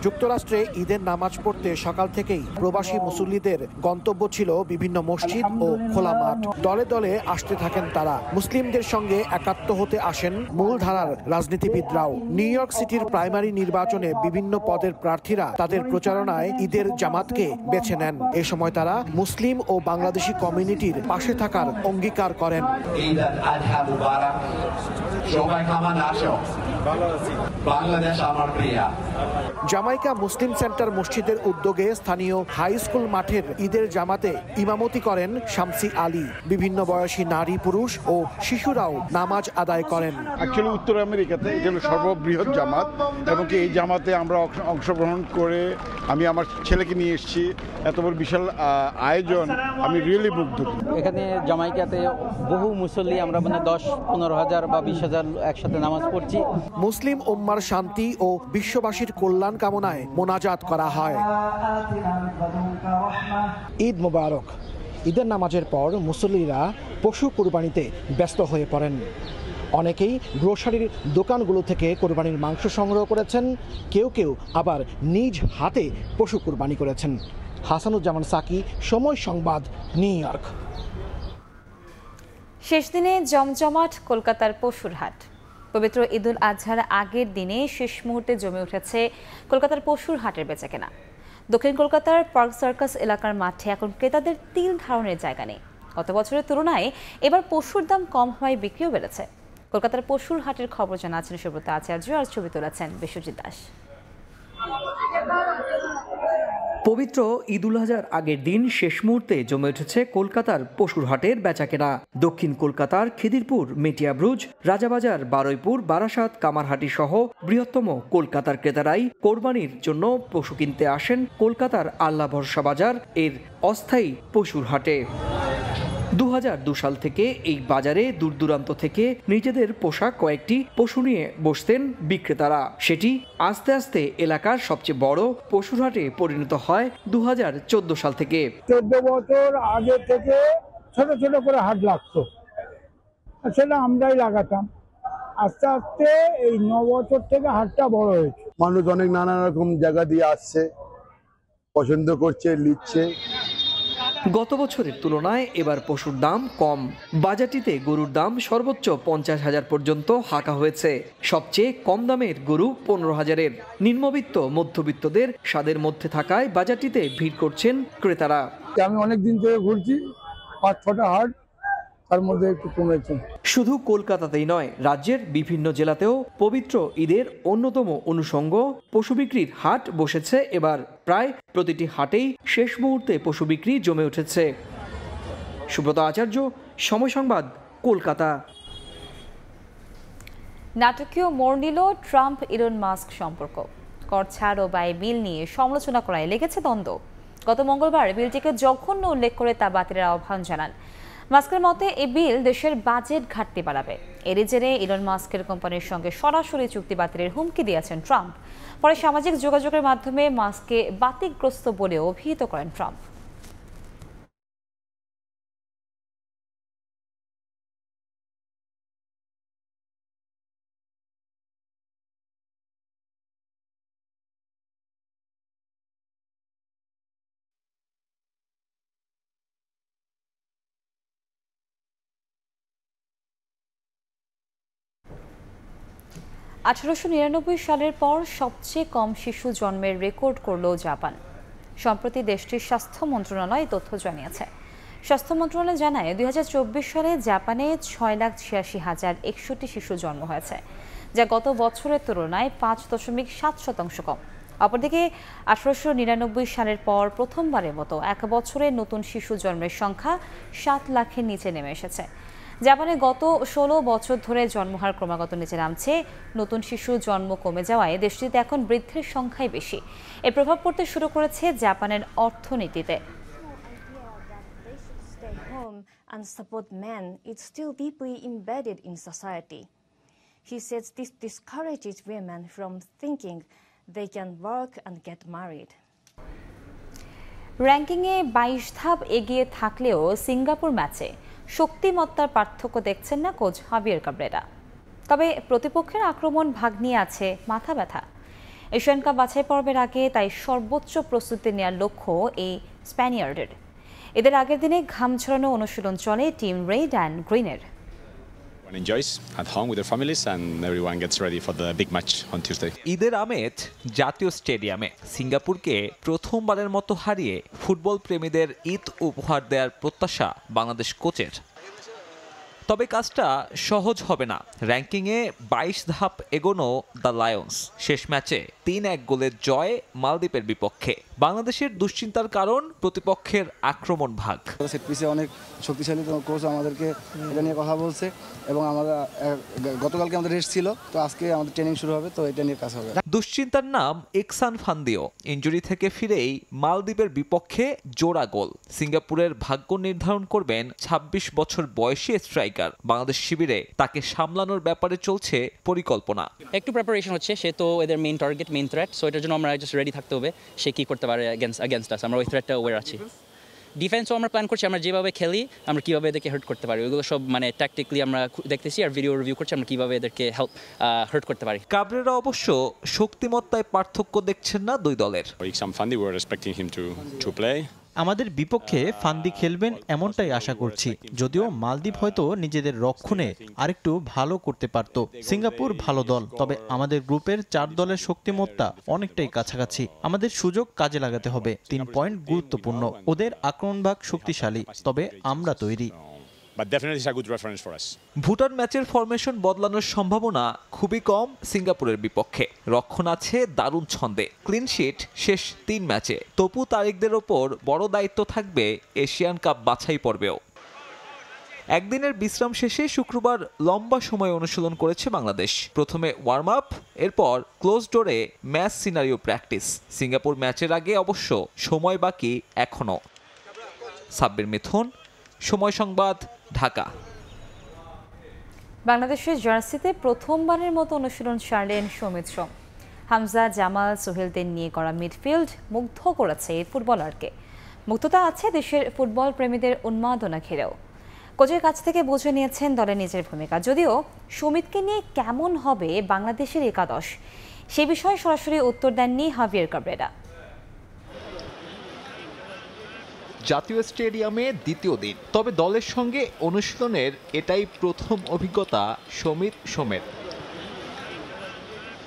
যুক্তরাষ্ট্রে ঈদের নামাজ পড়তে সকাল থেকেই প্রবাসী মুসল্লিদের গন্তব্য ছিল বিভিন্ন মসজিদ ও খোলা মাঠ। দলে দলে আসতে থাকেন তারা। মুসলিমদের সঙ্গে একাত্ম হতে আসেন মূলধারার রাজনীতিবিদরাও। নিউ ইয়র্ক সিটির প্রাইমারি নির্বাচনে বিভিন্ন পদের প্রার্থীরা তাদের প্রচারণায় ঈদের জামাতকে বেছে নেন। এ সময় তারা মুসলিম ও বাংলাদেশি কমিউনিটির পাশে থাকার অঙ্গীকার করেন। জামাইকা মুসলিম সেন্টার মসজিদের উদ্যোগে স্থানীয় হাই স্কুল মাঠের ঈদের জামাতে ইমামতি করেন শামসি আলী। বিভিন্ন বয়সী নারী, পুরুষ ও শিশুরাও নামাজ আদায় করেন। অ্যাকচুয়ালি উত্তর আমেরিকাতে এটা হলো সর্ববৃহৎ জামাত এবং এই জামাতে আমরা অংশগ্রহণ করে আমি আমার ছেলেকে নিয়ে এসেছি। এত বড় বিশাল আয়োজন, আমি রিয়েলি মুগ্ধ। এখানে জামাইকাতে বহু মুসল্লি, আমরা 10-15 হাজার বা 20 হাজার একসাথে নামাজ পড়ছি। মুসলিম উম্মার শান্তি ও বিশ্ববাসীর কল্যাণ কামনায় মোনাজাত করা হয়। ঈদ মোবারক। ঈদের নামাজের পর মুসল্লিরা পশু কুরবানিতে ব্যস্ত হয়ে পড়েন। অনেকেই গ্রোসারির দোকানগুলো থেকে কোরবানির মাংস সংগ্রহ করেছেন, কেউ কেউ আবার নিজ হাতে পশু কুরবানি করেছেন। হাসানুজ্জামান সাকি, সময় সংবাদ, নিউ ইয়র্ক। শেষ দিনে জমজমাট কলকাতার পশুর হাট। পবিত্র ঈদুল আজহার আগের দিনে শেষ মুহূর্তে জমে উঠেছে কলকাতার পশুর হাটের বেচাকেনা। দক্ষিণ কলকাতার পার্ক সার্কাস এলাকার মাঠে এখন ক্রেতাদের তিল ধারণের জায়গা নেই। গত বছরের তুলনায় এবার পশুর দাম কম হওয়ায় বিক্রিও বেড়েছে। কলকাতার পশুর হাটের খবর জানাচ্ছেন সুব্রত আচার্য, আর ছবি তুলেছেন বিশ্বজিৎ দাস। পবিত্র ঈদুল আজহার আগের দিন শেষ মুহূর্তে জমে উঠেছে কলকাতার পশুর হাটের বেচাকেনা। দক্ষিণ কলকাতার খিদিরপুর, মেটিয়াব্রুজ, রাজাবাজার, বারুইপুর, বারাসাত, কামারহাটি সহ বৃহত্তম কলকাতার ক্রেতারাই কোরবানির জন্য পশু কিনতে আসেন কলকাতার আল্লাহ ভরসা বাজার এর অস্থায়ী পশুর হাটে। 2002 সাল থেকে এই বাজারে দূর দূরান্ত থেকে নিজেদের পোষা কয়েকটি পশু নিয়ে বসতেন বিক্রেতারা। সেটি আস্তে আস্তে এলাকার সবচেয়ে বড় পশুর হাটে পরিণত হয় 2014 সাল থেকে। 14 বছর আগে থেকে ছোট ছোট করে হাট লাগতো, সেটা আমরাই লাগাতাম। আস্তে আস্তে এই 9 বছর থেকে হাটটা বড় হয়েছে। মানুষ অনেক নানা রকম জায়গা দিয়ে আসছে, পছন্দ করছে, নিচ্ছে। গত বছরের তুলনায় এবার পশুর দাম কম। বাজারটিতে গরুর দাম সর্বোচ্চ 50,000 পর্যন্ত হাঁকা হয়েছে। সবচেয়ে কম দামের গরু 15,000-এর। নিম্নবিত্ত মধ্যবিত্তদের স্বাদের মধ্যে থাকায় বাজারটিতে ভিড় করছেন ক্রেতারা। আমি অনেকদিন থেকে ঘুরছি, 5-6টা হাট, তার মধ্যে একটু কমেছে। শুধু কলকাতাতেই নয়, রাজ্যের বিভিন্ন জেলাতেও পবিত্র ঈদের অন্যতম অনুষঙ্গ পশু বিক্রির হাট বসেছে এবার। প্রায় প্রতিটি হাটেই শেষ মুহূর্তে পশু বিক্রি জমে উঠেছে। সুব্রত আচার্য, সময় সংবাদ, কলকাতা। নাটকীয় মোড় নিল ট্রাম্প ইলন মাস্ক সম্পর্ক। কর ছাড় ও ব্যয় বিল নিয়ে সমালোচনা করায় লেগেছে দ্বন্দ্ব। গত মঙ্গলবার বিলটিকে জঘন্য উল্লেখ করে তা বাতিলের আহ্বান জানান মাস্কের মতে এই বিল দেশের বাজেট ঘাটতি বাড়াবে। এরই জেরে ইলন মাস্কের কোম্পানির সঙ্গে সরাসরি চুক্তি বাতিলের হুমকি দিয়েছেন ট্রাম্প। পরে সামাজিক যোগাযোগের মাধ্যমে মাস্ককে বাতিলগ্রস্ত বলে অভিহিত করেন ট্রাম্প। (1899) সালের পর সবচেয়ে কম শিশু জন্মের রেকর্ড করল জাপান। সম্প্রতি দেশটির স্বাস্থ্য মন্ত্রণালয় তথ্য জানিয়েছে। স্বাস্থ্য মন্ত্রণালয় জানায় 2024 সালে জাপানে 6,86,061 শিশু জন্ম হয়েছে, যা গত বছরের তুলনায় 5.7% কম। অপরদিকে 1899 সালের পর প্রথমবারের মতো এক বছরে নতুন শিশু জন্মের সংখ্যা 7 লাখের নিচে নেমে এসেছে। জাপানে গত 16 বছর ধরে জন্মহার ক্রমাগত নিচে নামছে। নতুন শিশু জন্ম কমে যাওয়ায় দেশটিতে এখন বৃদ্ধির সংখ্যাই বেশি। এর প্রভাব পড়তে শুরু করেছে জাপানের অর্থনীতিতে। And support men is still deeply embedded in society. He says this discourages women from thinking they can work and get married. র্যাঙ্কিংয়ে 22 ধাপ এগিয়ে থাকলেও সিঙ্গাপুর ম্যাচে শক্তিমত্তার পার্থক্য দেখছেন না কোচ হাভিয়ের কাবরেরা। তবে প্রতিপক্ষের আক্রমণ ভাগ নিয়ে আছে মাথা ব্যথা। এশিয়ান কাপ বাছাই পর্বের আগে তাই সর্বোচ্চ প্রস্তুতি নেওয়ার লক্ষ্য এই স্প্যানিয়ার্ডের। এদের আগের দিনে ঘাম ছড়ানো অনুশীলন চলে টিম রেড অ্যান্ড গ্রিনের। Enjoys at home with their families and everyone gets ready for the big match on Tuesday. ঈদের আমেজ জাতীয় স্টেডিয়ামে সিঙ্গাপুরকে প্রথমবারের মতো হারিয়ে ফুটবল প্রেমীদের ঈদ উপহার দেওয়ার প্রত্যাশা বাংলাদেশ কোচের। তবে কাজটা সহজ হবে না। র্যাঙ্কিংয়ে 22 ধাপ এগোনো দ্য লায়ন্স শেষ ম্যাচে 3-1 গোলের জয় মালদ্বীপের বিপক্ষে। বাংলাদেশের দুশ্চিন্তার কারণ প্রতিপক্ষের আক্রমণ ভাগ। সেট পিসে অনেক শক্তিশালী কোচ আমাদেরকে এটা নিয়ে কথা বলছে এবং আমরা গতকালকে আমাদের রেস্ট ছিল, তো আজকে আমাদের ট্রেনিং শুরু হবে, তো এটা নিয়ে কাজ হবে। দুশ্চিন্তার নাম ইকসান ফান্দিও। ইনজুরি থেকে ফিরেই মালদ্বীপের বিপক্ষে জোড়া গোল। সিঙ্গাপুরের ভাগ্য নির্ধারণ করবেন 26 বছর বয়সী স্ট্রাইকার। বাংলাদেশ শিবিরে তাকে সামলানোর ব্যাপারে চলছে পরিকল্পনা। একটু প্রিপারেশন হচ্ছে, সে তো এদের main target, main threat, so এটার জন্য আমরা জাস্ট রেডি থাকতে হবে সে কি করতে পারে এগেনস্ট আস। আমরা ওই থ্রেটটা ওয়ার আছি। ডিফেন্সও আমরা প্ল্যান করছি, আমরা যেভাবে খেলি আমরা কীভাবে এদেরকে হার্ট করতে পারি, ওইগুলো সব মানে ট্যাকটিক্যালি আমরা দেখতেছি আর ভিডিও রিভিউ করছি আমরা কীভাবে এদেরকে হার্ট করতে পারি। কাবরেরা অবশ্য শক্তিমত্তায় পার্থক্য দেখছেন না দুই দলের। আমাদের বিপক্ষে ফান্দি খেলবেন এমনটাই আশা করছি, যদিও মালদ্বীপ হয়তো নিজেদের রক্ষণে আরেকটু ভালো করতে পারত। সিঙ্গাপুর ভালো দল, তবে আমাদের গ্রুপের 4 দলের শক্তিমত্তা অনেকটাই কাছাকাছি। আমাদের সুযোগ কাজে লাগাতে হবে। 3 পয়েন্ট গুরুত্বপূর্ণ। ওদের আক্রমণভাগ শক্তিশালী, তবে আমরা তৈরি। ভুটান ম্যাচের ফরমেশন বদলানোর সম্ভাবনা খুবই কম সিঙ্গাপুরের বিপক্ষে। রক্ষণ আছে দারুণ ছন্দে, ক্লিন শিট শেষ 3 ম্যাচে। তপু তারিকদের ওপর বড় দায়িত্ব থাকবে এশিয়ান কাপ বাছাই পর্বেও। একদিনের বিশ্রাম শেষে শুক্রবার লম্বা সময় অনুশীলন করেছে বাংলাদেশ। প্রথমে ওয়ার্ম আপ, এরপর ক্লোজ ডোরে ম্যাচ সিনারিও প্র্যাকটিস। সিঙ্গাপুর ম্যাচের আগে অবশ্য সময় বাকি এখনো। সাব্বির মিথুন, সময় সংবাদ, ঢাকা। বাংলাদেশের জার্সিতে প্রথমবারের মতো অনুশীলন সারলেন সৌমিত সোম। হামজা, জামাল, সোহেলদের নিয়ে করা মিডফিল্ড মুগ্ধ করেছে এই ফুটবলারকে। মুগ্ধতা আছে দেশের ফুটবল প্রেমীদের উন্মাদনা ঘিরেও। কোচের কাছ থেকে বুঝে নিয়েছেন দলের নিজের ভূমিকা। যদিও সৌমিতকে নিয়ে কেমন হবে বাংলাদেশের একাদশ, সে বিষয়ে সরাসরি উত্তর দেননি হাভিয়ের কাবরেরা। জাতীয় স্টেডিয়ামে দ্বিতীয় দিন, তবে দলের সঙ্গে অনুশীলনের এটাই প্রথম অভিজ্ঞতা সৌমিত সোমের।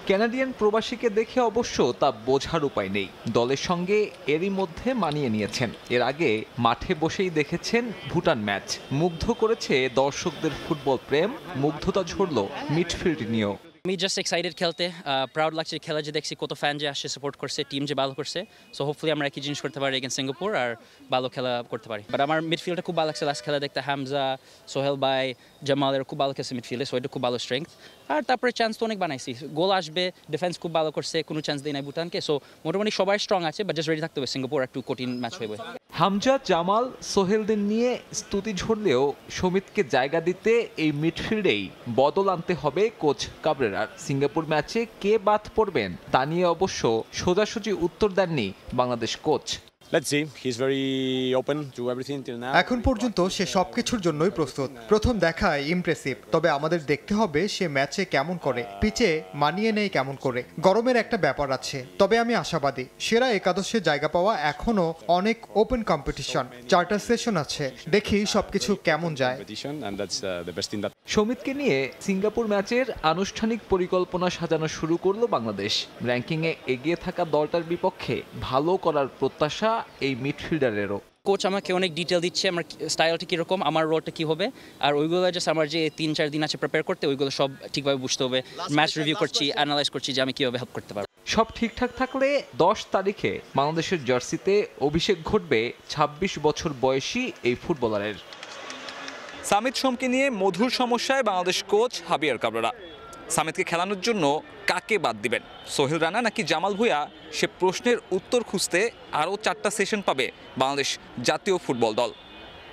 কানাডিয়ান প্রবাসীকে দেখে অবশ্য তা বোঝার উপায় নেই। দলের সঙ্গে এরই মধ্যে মানিয়ে নিয়েছেন। এর আগে মাঠে বসেই দেখেছেন ভুটান ম্যাচ। মুগ্ধ করেছে দর্শকদের ফুটবল প্রেম, মুগ্ধতা ঝরল মিডফিল্ড নিয়েও। আমি জাস্ট এক্সাইটেড খেলতে, প্রাউড লাগছে খেলা যে দেখছি কত ফ্যান যে আসছে সাপোর্ট করছে, টিম যে ভালো করছে। সো হোপফুলি আমরা একই জিনিস করতে পারি এগেইনস্ট সিঙ্গাপুর আর ভালো খেলা করতে পারি। বাট আমার মিডফিল্ডটা খুব ভালো লাগছে লাস্ট খেলা দেখতে, হামজা, সোহেল ভাই, জামালের খুব ভালো খেলছে মিডফিল্ডে, সো এটা খুব ভালো স্ট্রেংথ। আর তারপরে চান্স তো অনেক বানাইছি, গোল আসবে, ডিফেন্স খুব ভালো করছে, কোনো চান্স দেয় নাই ভুটানকে। সো মোটামুটি সবাই স্ট্রং আছে, বাট জাস্ট রেডি থাকতে হবে, সিঙ্গাপুর একটু কঠিন ম্যাচ হইবে। হামজা, জামাল, সোহেলদের নিয়ে স্তুতি ঝরলেও সমিতকে জায়গা দিতে এই মিডফিল্ডেই বদল আনতে হবে কোচ কাবরেরার। সিঙ্গাপুর ম্যাচে কে বাদ পড়বেন তা নিয়ে অবশ্য সোজাসুজি উত্তর দেননি বাংলাদেশ কোচ। এখন পর্যন্ত সে সবকিছুর জন্যই প্রস্তুত। প্রথম দেখায় ইমপ্রেসিভ, তবে আমাদের দেখতে হবে সে ম্যাচে কেমন করে, পিচে মানিয়ে নেয় কেমন করে। গরমের একটা ব্যাপার আছে, তবে আমি আশাবাদী। সেরা একাদশে জায়গা পাওয়া এখনো অনেক ওপেন কম্পিটিশন, চার্টার সেশন আছে, দেখি সবকিছু কেমন যায়। সমিতকে নিয়ে সিঙ্গাপুর ম্যাচের আনুষ্ঠানিক পরিকল্পনা সাজানো শুরু করলো বাংলাদেশ। র্যাঙ্কিংয়ে এগিয়ে থাকা দলটার বিপক্ষে ভালো করার প্রত্যাশা এই মিডফিল্ডারেরও। কোচ আমাকে অনেক ডিটেল দিচ্ছে, আমার স্টাইলটা কীরকম, আমার রোলটা কী হবে, আর ওইগুলো জাস্ট আমার যে 3-4 দিন আছে প্রিপেয়ার করতে, ওইগুলো সব ঠিকভাবে বুঝতে হবে। ম্যাচ রিভিউ করছি, অ্যানালাইজ করছি যে আমি কীভাবে হেল্প করতে পারবো। সব ঠিকঠাক থাকলে 10 তারিখে বাংলাদেশের জার্সিতে অভিষেক ঘটবে 26 বছর বয়সী এই ফুটবলারের। সামিত সোমকে নিয়ে মধুর সমস্যায় বাংলাদেশ কোচ হাবিয়ার কাবরেরা। সামিতকে খেলানোর জন্য কাকে বাদ দিবেন, সোহেল রানা নাকি জামাল ভুঁইয়া, সে প্রশ্নের উত্তর খুঁজতে আরও 4টা সেশন পাবে বাংলাদেশ জাতীয় ফুটবল দল।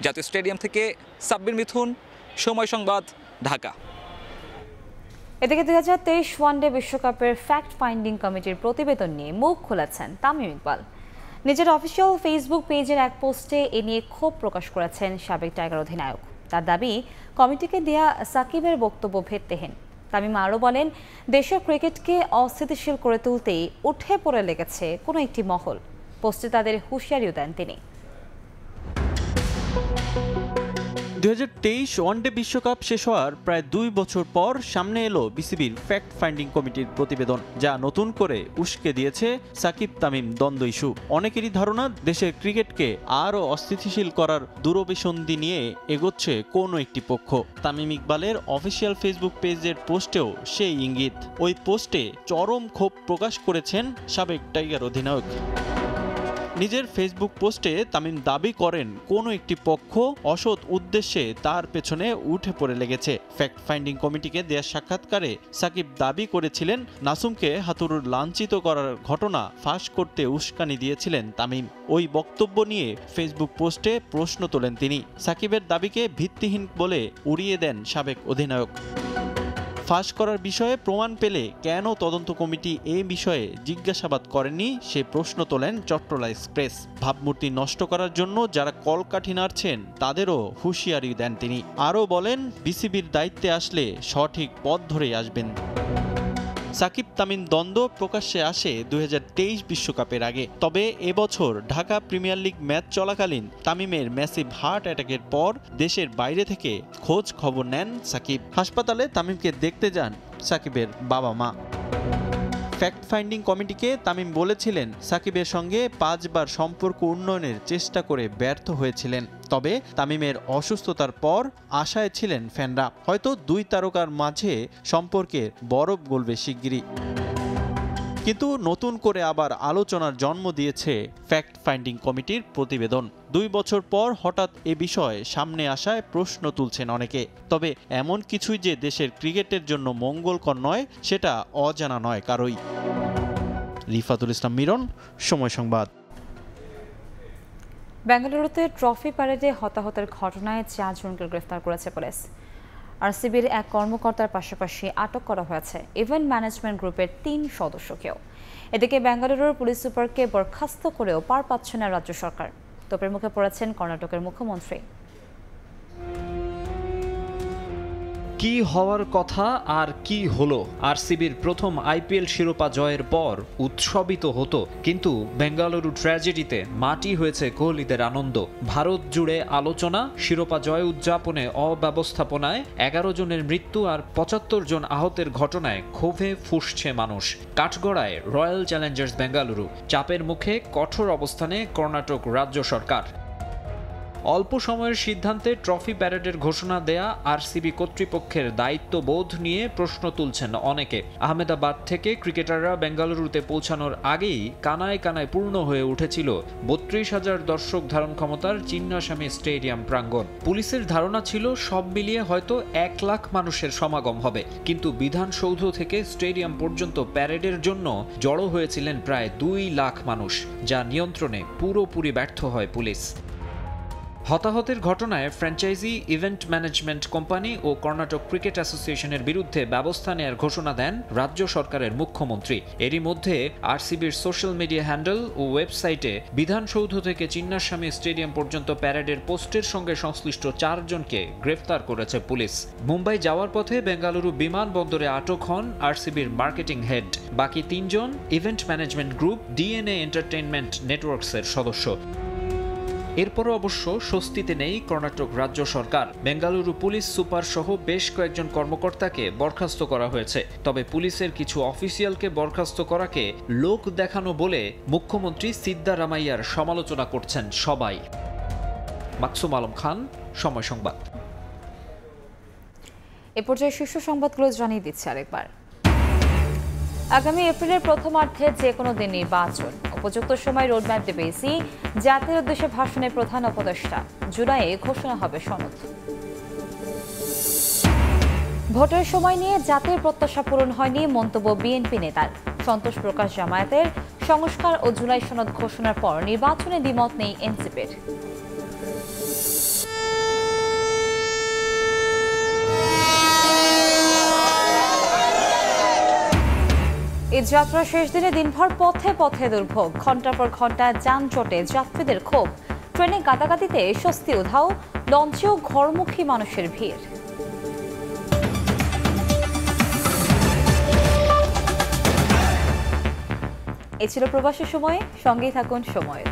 জাতীয় স্টেডিয়াম থেকে সাব্বির মিথুন, সময় সংবাদ, ঢাকা। এদিকে 2023 ওয়ানডে বিশ্বকাপের ফ্যাক্ট ফাইন্ডিং কমিটির প্রতিবেদন নিয়ে মুখ খুলেছেন তামিম ইকবাল। নিজের অফিসিয়াল ফেসবুক পেজের এক পোস্টে এ নিয়ে ক্ষোভ প্রকাশ করেছেন সাবেক টাইগার অধিনায়ক। তার দাবি, কমিটিকে দেয়া সাকিবের বক্তব্য ভিত্তিহীন। তামিম আরও বলেন, দেশের ক্রিকেটকে অস্থিতিশীল করে তুলতেই উঠে পড়ে লেগেছে কোনো একটি মহল। পোস্টে তাদের হুঁশিয়ারিও দেন তিনি। 2023 ওয়ানডে বিশ্বকাপ শেষ হওয়ার প্রায় 2 বছর পর সামনে এলো বিসিবির ফ্যাক্ট ফাইন্ডিং কমিটির প্রতিবেদন, যা নতুন করে উস্কে দিয়েছে সাকিব তামিম দ্বন্দ্ব ইস্যু। অনেকেরই ধারণা দেশের ক্রিকেটকে আরও অস্থিতিশীল করার দূরভিসন্ধি নিয়ে এগোচ্ছে কোনো একটি পক্ষ। তামিম ইকবালের অফিসিয়াল ফেসবুক পেজের পোস্টেও সেই ইঙ্গিত। ওই পোস্টে চরম ক্ষোভ প্রকাশ করেছেন সাবেক টাইগার অধিনায়ক। নিজের ফেসবুক পোস্টে তামিম দাবি করেন কোনো একটি পক্ষ অসৎ উদ্দেশ্যে তার পেছনে উঠে পড়ে লেগেছে। ফ্যাক্ট ফাইন্ডিং কমিটিকে দেয়া সাক্ষাৎকারে সাকিব দাবি করেছিলেন নাসুমকে হাতুড়ুর লাঞ্ছিত করার ঘটনা ফাঁস করতে উস্কানি দিয়েছিলেন তামিম। ওই বক্তব্য নিয়ে ফেসবুক পোস্টে প্রশ্ন তোলেন তিনি। সাকিবের দাবিকে ভিত্তিহীন বলে উড়িয়ে দেন সাবেক অধিনায়ক। ফাঁস করার বিষয়ে প্রমাণ পেলে কেন তদন্ত কমিটি এ বিষয়ে জিজ্ঞাসাবাদ করেনি সে প্রশ্ন তোলেন চট্টলা এক্সপ্রেস। ভাবমূর্তি নষ্ট করার জন্য যারা কলকাঠি নাড়ছেন তাদেরও হুঁশিয়ারি দেন তিনি। আরও বলেন, বিসিবির দায়িত্বে আসলে সঠিক পথ ধরেই আসবেন। সাকিব তামিম দ্বন্দ্ব প্রকাশ্যে আসে 2023 বিশ্বকাপের আগে। তবে এবছর ঢাকা প্রিমিয়ার লিগ ম্যাচ চলাকালীন তামিমের ম্যাসিভ হার্ট অ্যাটাকের পর দেশের বাইরে থেকে খোঁজ খবর নেন সাকিব। হাসপাতালে তামিমকে দেখতে যান সাকিবের বাবা মা। ফ্যাক্ট ফাইন্ডিং কমিটিকে তামিম বলেছিলেন সাকিবের সঙ্গে 5 বার সম্পর্ক উন্নয়নের চেষ্টা করে ব্যর্থ হয়েছিলেন। তবে তামিমের অসুস্থতার পর আশায় ছিলেন ফ্যানরা, হয়তো 2 তারকার মাঝে সম্পর্কের বরফ গলবে শিগগিরই। কিন্তু নতুন করে আবার আলোচনার জন্ম দিয়েছে ফ্যাক্ট ফাইন্ডিং কমিটির প্রতিবেদন। 2 বছর পর হঠাৎ এ বিষয়ে সামনে আসায় প্রশ্ন তুলছেন অনেকে। তবে এমন কিছুই যে দেশের ক্রিকেটের জন্য মঙ্গলকর নয় সেটা অজানা নয় কারোই। রিফাতুল ইসলাম মিরন, সময় সংবাদ। বেঙ্গালুরুতে ট্রফি প্যারেডে হতাহতের ঘটনায় 4 জনকে গ্রেফতার করেছে পুলিশ। আরসিবির এক কর্মকর্তার পাশাপাশি আটক করা হয়েছে ইভেন্ট ম্যানেজমেন্ট গ্রুপের 3 সদস্যকেও। এদিকে বেঙ্গালুরুর পুলিশ সুপারকে বরখাস্ত করেও পার পাচ্ছে না রাজ্য সরকার। তোপের মুখে পড়েছেন কর্ণাটকের মুখ্যমন্ত্রী। কি হওয়ার কথা আর কি হলো? আরসিবির প্রথম আইপিএল শিরোপা জয়ের পর উৎসবই তো হতো, কিন্তু বেঙ্গালুরু ট্র্যাজেডিতে মাটি হয়েছে কোহলিদের আনন্দ। ভারত জুড়ে আলোচনা, শিরোপা জয় উদযাপনে অব্যবস্থাপনায় 11 জনের মৃত্যু আর 75 জন আহতের ঘটনায় ক্ষোভে ফুঁসছে মানুষ। কাঠগড়ায় রয়্যাল চ্যালেঞ্জার্স বেঙ্গালুরু, চাপের মুখে কঠোর অবস্থানে কর্ণাটক রাজ্য সরকার। অল্প সময়ের সিদ্ধান্তে ট্রফি প্যারেডের ঘোষণা দেয়া আরসিবি কর্তৃপক্ষের দায়িত্ববোধ নিয়ে প্রশ্ন তুলছেন অনেকে। আহমেদাবাদ থেকে ক্রিকেটাররা বেঙ্গালুরুতে পৌঁছানোর আগেই কানায় কানায় পূর্ণ হয়ে উঠেছিল ৩২,০০০ দর্শক ধারণ ক্ষমতার চিন্নাস্বামী স্টেডিয়াম প্রাঙ্গণ। পুলিশের ধারণা ছিল সব মিলিয়ে হয়তো ১ লাখ মানুষের সমাগম হবে, কিন্তু বিধানসৌধ থেকে স্টেডিয়াম পর্যন্ত প্যারেডের জন্য জড়ো হয়েছিলেন প্রায় ২ লাখ মানুষ, যা নিয়ন্ত্রণে পুরোপুরি ব্যর্থ হয় পুলিশ। হতাহতের ঘটনায় ফ্র্যাঞ্চাইজি ইভেন্ট ম্যানেজমেন্ট কোম্পানি ও কর্ণাটক ক্রিকেট অ্যাসোসিয়েশনের বিরুদ্ধে ব্যবস্থা নেয়ার ঘোষণা দেন রাজ্য সরকারের মুখ্যমন্ত্রী। এরই মধ্যে আরসিবির সোশ্যাল মিডিয়া হ্যান্ডেল ও ওয়েবসাইটে বিধানসৌধ থেকে চিন্নাস্বামী স্টেডিয়াম পর্যন্ত প্যারেডের পোস্টের সঙ্গে সংশ্লিষ্ট ৪ জনকে গ্রেফতার করেছে পুলিশ। মুম্বাই যাওয়ার পথে বেঙ্গালুরু বিমানবন্দরে আটক হন আরসিবির মার্কেটিং হেড। বাকি ৩ জন event management group DNA entertainment নেটওয়ার্কসের সদস্য। এরপরও অবশ্য স্বস্তিতে নেই কর্ণাটক রাজ্য সরকার। বেঙ্গালুরু পুলিশ সুপার সহ বেশ কয়েকজন কর্মকর্তাকে বরখাস্ত করা হয়েছে। তবে পুলিশের কিছু অফিসিয়ালকে বরখাস্ত করাকে লোক দেখানো বলে মুখ্যমন্ত্রী সিদ্দারামাইয়ার সমালোচনা করছেন সবাই। মাকসুম আলম খান, সময় সংবাদ। এ পর্যায়ে শীর্ষ সংবাদগুলো জানিয়ে দিচ্ছে আরেকবার। আগামী এপ্রিলের প্রথমার্ধে যে কোনো দিন নির্বাচন, উপযুক্ত সময় রোডম্যাপ দেবে ইসি। জাতির উদ্দেশ্যে ভাষণে প্রধান উপদেষ্টা, জুলাইয়ে ঘোষণা হবে সনদ। ভোটের সময় নিয়ে জাতির প্রত্যাশা পূরণ হয়নি, মন্তব্য বিএনপি নেতার। সন্তোষ প্রকাশ জামায়াতের। সংস্কার ও জুলাই সনদ ঘোষণার পর নির্বাচনে দ্বিমত নেই এনসিপির। ঈদ যাত্রার শেষ দিনে দিনভর পথে পথে দুর্ভোগ, ঘণ্টার পর ঘণ্টা যানজটে যাত্রীদের ক্ষোভ। ট্রেনে গাদাগাদিতে স্বস্তি উধাও, লঞ্চেও ঘরমুখী মানুষের ভিড়। এ ছিল প্রবাসী সময়ে, সঙ্গেই থাকুন সময়ের।